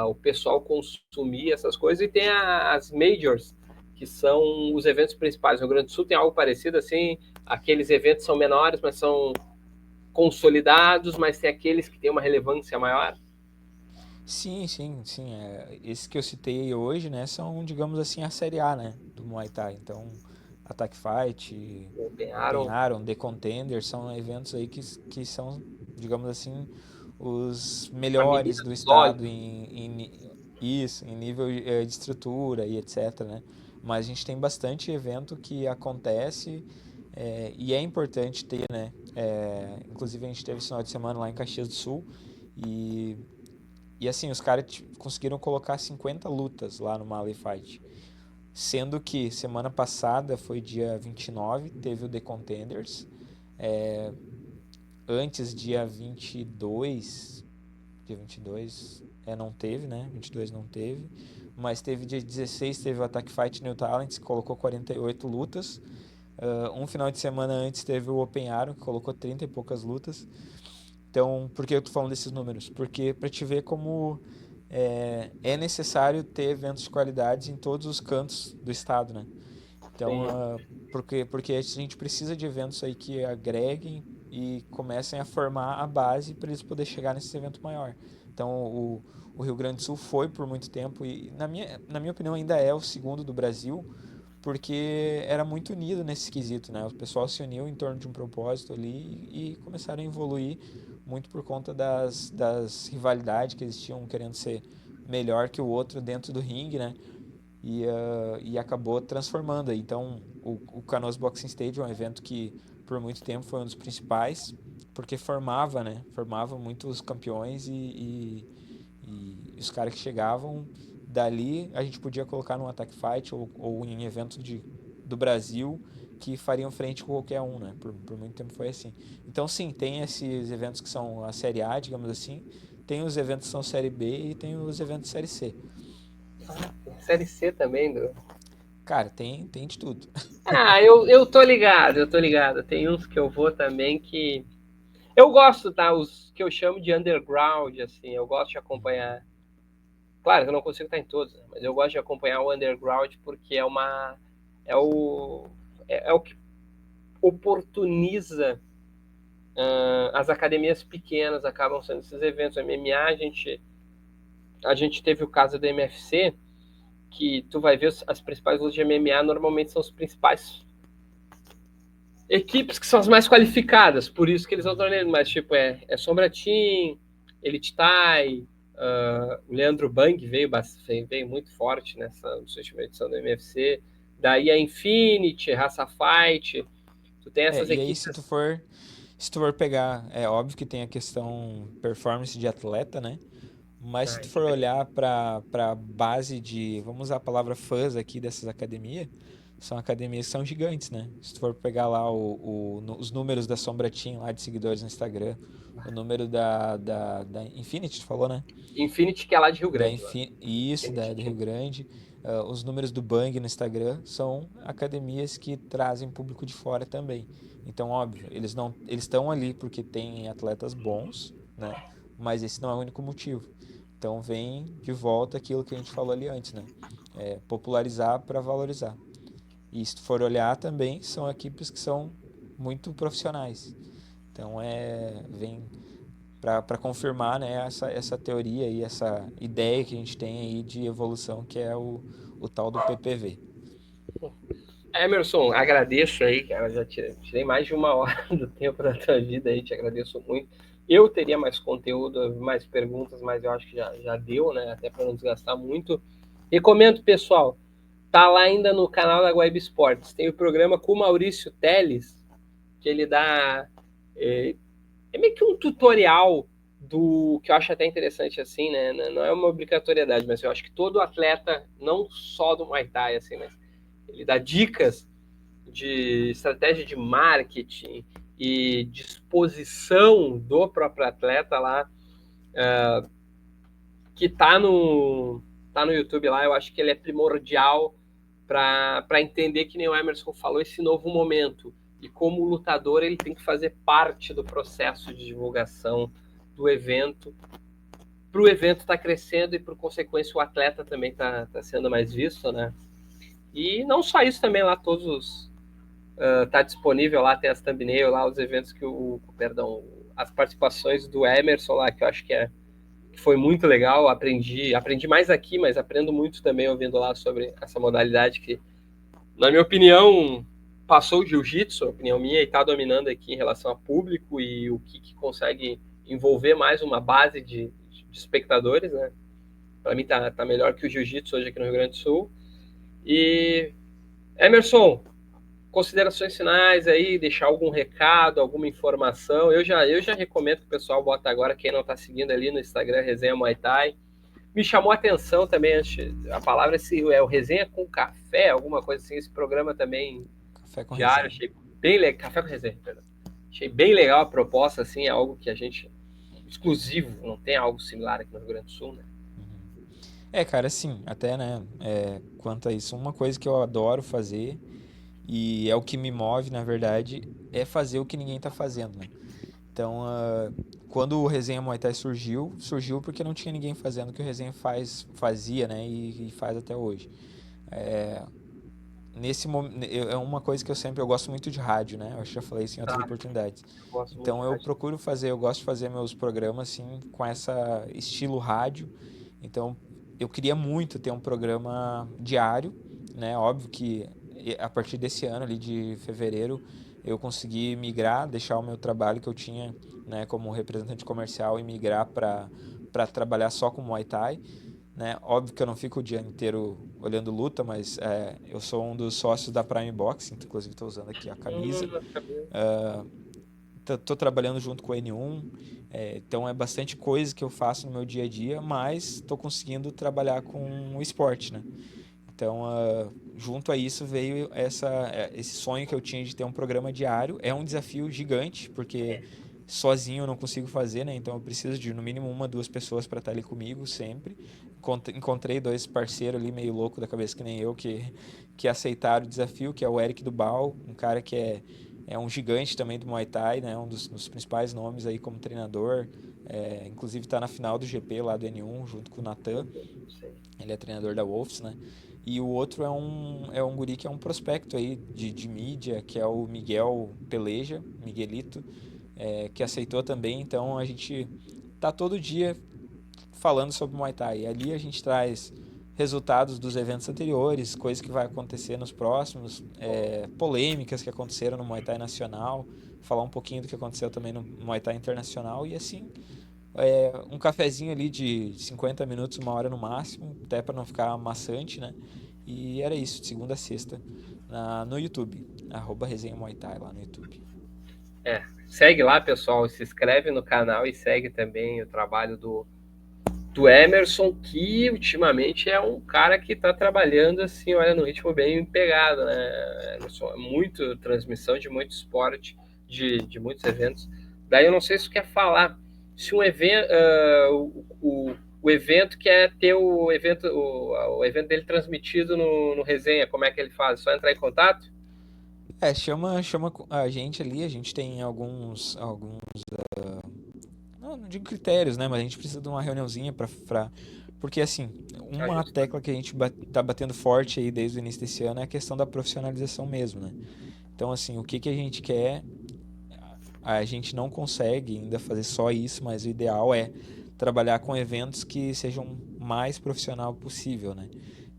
o pessoal consumir essas coisas e tem as majors, que são os eventos principais. No Rio Grande do Sul tem algo parecido assim, aqueles eventos são menores, mas são consolidados, mas tem aqueles que têm uma relevância maior. Sim, sim, sim. Esses que eu citei hoje, né, são, digamos assim, a Série A, né, do Muay Thai. Então, Attack Fight, Open Ganharam Aron, The Contender, são eventos aí que são, digamos assim, os a melhores menina do dos estado olhos. em nível de estrutura e etc, né? Mas a gente tem bastante evento que acontece e é importante ter, né? Inclusive a gente teve esse final de semana lá em Caxias do Sul e assim, os caras conseguiram colocar 50 lutas lá no Mali Fight. Sendo que semana passada foi dia 29, teve o The Contenders. É, antes, dia 22 não teve, né? 22 não teve. Mas teve dia 16, teve o Attack Fight New Talents, que colocou 48 lutas. Um final de semana antes teve o Open Aron, que colocou 30 e poucas lutas. Então, por que eu tô falando desses números? Porque para te ver como necessário ter eventos de qualidade em todos os cantos do estado, né? Então, Sim. porque a gente precisa de eventos aí que agreguem e comecem a formar a base para eles poderem chegar nesse evento maior. Então, o Rio Grande do Sul foi por muito tempo e, na minha opinião, ainda é o segundo do Brasil, porque era muito unido nesse quesito, né? O pessoal se uniu em torno de um propósito ali e começaram a evoluir muito por conta das rivalidades que existiam, um querendo ser melhor que o outro dentro do ringue, né? E acabou transformando. Então, o Canoas Boxing Stadium é um evento que por muito tempo foi um dos principais, porque formava, né? Formava muitos campeões e os caras que chegavam dali a gente podia colocar num Attack Fight ou em evento do Brasil que fariam frente com qualquer um, né? Por muito tempo foi assim. Então, sim, tem esses eventos que são a Série A, digamos assim, tem os eventos que são Série B e tem os eventos Série C. Série C também, do... Cara, tem de tudo. Ah, eu tô ligado, eu tô ligado. Tem uns que eu vou também que... Eu gosto, tá? Os que eu chamo de underground, assim, eu gosto de acompanhar. Claro que eu não consigo estar em todos, né? Mas eu gosto de acompanhar o underground porque é uma... É o que oportuniza as academias pequenas, acabam sendo esses eventos. O MMA, a gente teve o caso do MFC, que tu vai ver as principais lutas de MMA normalmente são os principais equipes que são as mais qualificadas, por isso que eles estão tornando, mas tipo, Sombra Team, Elite Tai, o Leandro Bang veio muito forte nessa última edição do MFC, daí a Infinity, Raça Fight, tu tem essas E aí equipes. se tu for pegar, é óbvio que tem a questão performance de atleta, né? Mas se Ah, tu é for diferente. olhar para base de, vamos usar a palavra fãs aqui dessas academias, são academias que são gigantes, né? Se tu for pegar lá os números da Sombra Team lá de seguidores no Instagram, o número da Infinity, tu falou, né? Infinity, que é lá de Rio Grande, lá. Isso, Infinity do Rio Team. Grande. Os números do Bang no Instagram são academias que trazem público de fora também. Então, óbvio, eles estão ali porque tem atletas bons, né? Mas esse não é o único motivo. Então, vem de volta aquilo que a gente falou ali antes, né? Popularizar para valorizar. E se tu for olhar também, são equipes que são muito profissionais. Então, vem para confirmar, né, essa teoria e essa ideia que a gente tem aí de evolução, que é o tal do PPV. Emerson, agradeço aí, cara. Já tirei mais de uma hora do tempo da tua vida aí, te agradeço muito. Eu teria mais conteúdo, mais perguntas, mas eu acho que já deu, né? Até para não desgastar muito. Recomendo, pessoal, tá lá ainda no canal da Guaíba Esportes. Tem o programa com o Maurício Teles, que ele dá. É, é meio que um tutorial do que eu acho até interessante, assim, né? Não é uma obrigatoriedade, mas eu acho que todo atleta, não só do Muay Thai, assim, mas ele dá dicas de estratégia de marketing e disposição do próprio atleta lá, que tá no YouTube lá, eu acho que ele é primordial para entender, que nem o Emerson falou, esse novo momento. E como lutador, ele tem que fazer parte do processo de divulgação do evento, para o evento estar crescendo e, por consequência, o atleta também tá sendo mais visto, né? E não só isso, também lá todos os tá disponível lá, tem as thumbnail lá, os eventos perdão, as participações do Emerson lá, que eu acho que foi muito legal, aprendi mais aqui, mas aprendo muito também ouvindo lá sobre essa modalidade que, na minha opinião, passou o jiu-jitsu, a opinião minha, e está dominando aqui em relação a público e o que consegue envolver mais uma base de espectadores, né? Para mim tá melhor que o jiu-jitsu hoje aqui no Rio Grande do Sul. E Emerson, considerações finais aí, deixar algum recado, alguma informação. Eu já recomendo que o pessoal bota agora, quem não está seguindo ali no Instagram, Resenha Muay Thai. Me chamou a atenção também, a palavra é o Resenha com Café, alguma coisa assim, esse programa também Café com diário, resenha. achei bem legal, Café com Resenha, perdão. Achei bem legal a proposta, assim, é algo que a gente, exclusivo, não tem algo similar aqui no Rio Grande do Sul, né? Uhum. Cara, assim, até, né, quanto a isso, uma coisa que eu adoro fazer, e é o que me move, na verdade, é fazer o que ninguém tá fazendo, né? Então, quando o Resenha Muay Thai surgiu porque não tinha ninguém fazendo o que o Resenha fazia, né, e faz até hoje. É, nesse momento, é uma coisa que eu gosto muito de rádio, né? Eu acho que já falei isso em outras Tá, oportunidades. eu gosto muito de Então eu rádio. procuro fazer, eu gosto de fazer meus programas assim com essa estilo rádio. Então eu queria muito ter um programa diário, né? Óbvio que a partir desse ano ali de fevereiro, eu consegui migrar, deixar o meu trabalho que eu tinha, né, como representante comercial e migrar para trabalhar só com Muay Thai, né? Óbvio que eu não fico o dia inteiro olhando luta, mas eu sou um dos sócios da Prime Boxing, inclusive estou usando aqui a camisa. Cabelo. Tô trabalhando junto com o N1, então é bastante coisa que eu faço no meu dia a dia, mas estou conseguindo trabalhar com o esporte, né? Então, junto a isso veio esse sonho que eu tinha de ter um programa diário. É um desafio gigante, porque sozinho eu não consigo fazer, né? Então eu preciso de no mínimo uma, duas pessoas para estar ali comigo sempre. Encontrei dois parceiros ali meio louco da cabeça que nem eu, que aceitaram o desafio, que é o Eric Dubal, um cara que é um gigante também do Muay Thai, né? Um dos principais nomes aí como treinador. Inclusive está na final do GP lá do N1, junto com o Natan. Ele é treinador da Wolves, né? E o outro é um guri que é um prospecto aí de mídia, que é o Miguel Peleja, Miguelito, que aceitou também. Então a gente tá todo dia falando sobre Muay Thai. E ali a gente traz resultados dos eventos anteriores, coisas que vai acontecer nos próximos, polêmicas que aconteceram no Muay Thai Nacional, falar um pouquinho do que aconteceu também no Muay Thai Internacional e assim um cafezinho ali de 50 minutos, uma hora no máximo, até para não ficar maçante, né? E era isso, de segunda a sexta, no YouTube, @resenha Muay Thai lá no YouTube. Segue lá, pessoal, se inscreve no canal e segue também o trabalho do Emerson, que ultimamente é um cara que está trabalhando assim, olha, no ritmo bem pegado, né? Emerson, muito transmissão de muito esporte, de muitos eventos. Daí eu não sei se tu quer falar se um evento, o evento quer ter o evento dele transmitido no resenha, como é que ele faz? Só entrar em contato? Chama a gente ali, a gente tem alguns, não digo critérios, né, mas a gente precisa de uma reuniãozinha porque assim, uma Ajusta. tecla que a gente tá batendo forte aí desde o início desse ano é a questão da profissionalização mesmo, né? Então assim, o que que a gente quer, a gente não consegue ainda fazer só isso, mas o ideal é trabalhar com eventos que sejam mais profissional possível, né?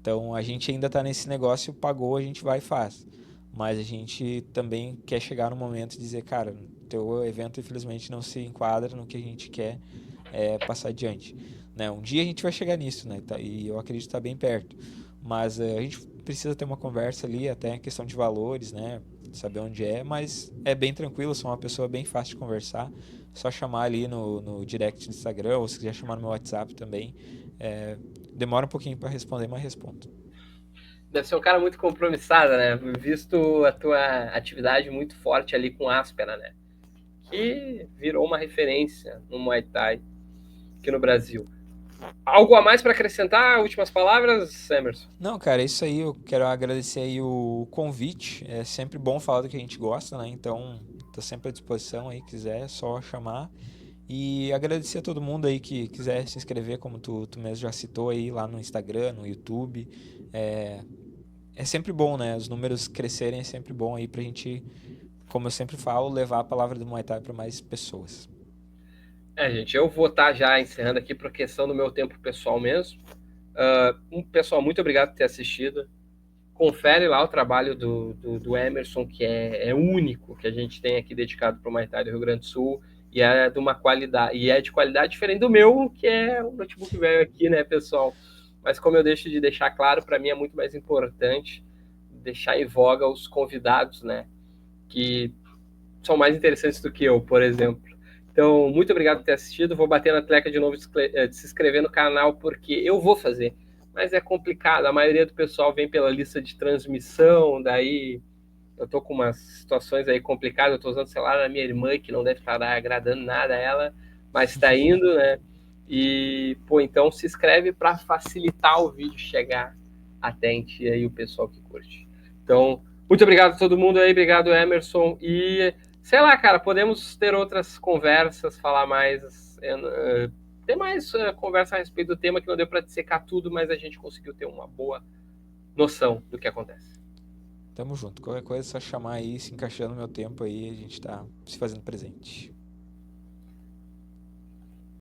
Então a gente ainda está nesse negócio, pagou, a gente vai e faz. Mas a gente também quer chegar no momento de dizer, cara, teu evento infelizmente não se enquadra no que a gente quer passar adiante. Né? Um dia a gente vai chegar nisso, né? E eu acredito que está bem perto. Mas a gente precisa ter uma conversa ali, até questão de valores, né? Saber onde é, mas é bem tranquilo, sou uma pessoa bem fácil de conversar. Só chamar ali no direct do Instagram, ou se quiser chamar no meu WhatsApp também. Demora um pouquinho para responder, mas respondo. Deve ser um cara muito compromissado, né? Visto a tua atividade muito forte ali com Áspera, né? Que virou uma referência no Muay Thai aqui no Brasil. Algo a mais para acrescentar? Últimas palavras, Emerson? Não, cara, é isso aí. Eu quero agradecer aí o convite. É sempre bom falar do que a gente gosta, né? Então, tô sempre à disposição aí, quiser, é só chamar. E agradecer a todo mundo aí que quiser se inscrever, como tu mesmo já citou aí, lá no Instagram, no YouTube. É, é sempre bom, né? Os números crescerem é sempre bom aí pra gente, como eu sempre falo, levar a palavra do Muay Thai para mais pessoas. Gente, eu vou estar já encerrando aqui por questão do meu tempo pessoal mesmo. Pessoal, muito obrigado por ter assistido. Confere lá o trabalho do Emerson, que é único, que a gente tem aqui dedicado para o Muay Thai do Rio Grande do Sul, e é de uma qualidade, e é de qualidade diferente do meu, que é o notebook velho aqui, né, pessoal? Mas como eu deixo de deixar claro, para mim é muito mais importante deixar em voga os convidados, né, que são mais interessantes do que eu, por exemplo. Então, muito obrigado por ter assistido. Vou bater na tecla de novo de se inscrever no canal, porque eu vou fazer. Mas é complicado. A maioria do pessoal vem pela lista de transmissão, daí eu tô com umas situações aí complicadas. Eu tô usando o celular da minha irmã, que não deve estar agradando nada a ela, mas está indo, né? E, pô, então se inscreve para facilitar o vídeo chegar até em ti aí, o pessoal que curte. Então, muito obrigado a todo mundo aí, obrigado, Emerson. E sei lá, cara, podemos ter outras conversas, falar mais, ter mais conversa a respeito do tema, que não deu para dissecar tudo, mas a gente conseguiu ter uma boa noção do que acontece. Tamo junto. Qualquer coisa é só chamar aí, se encaixando no meu tempo aí, a gente tá se fazendo presente.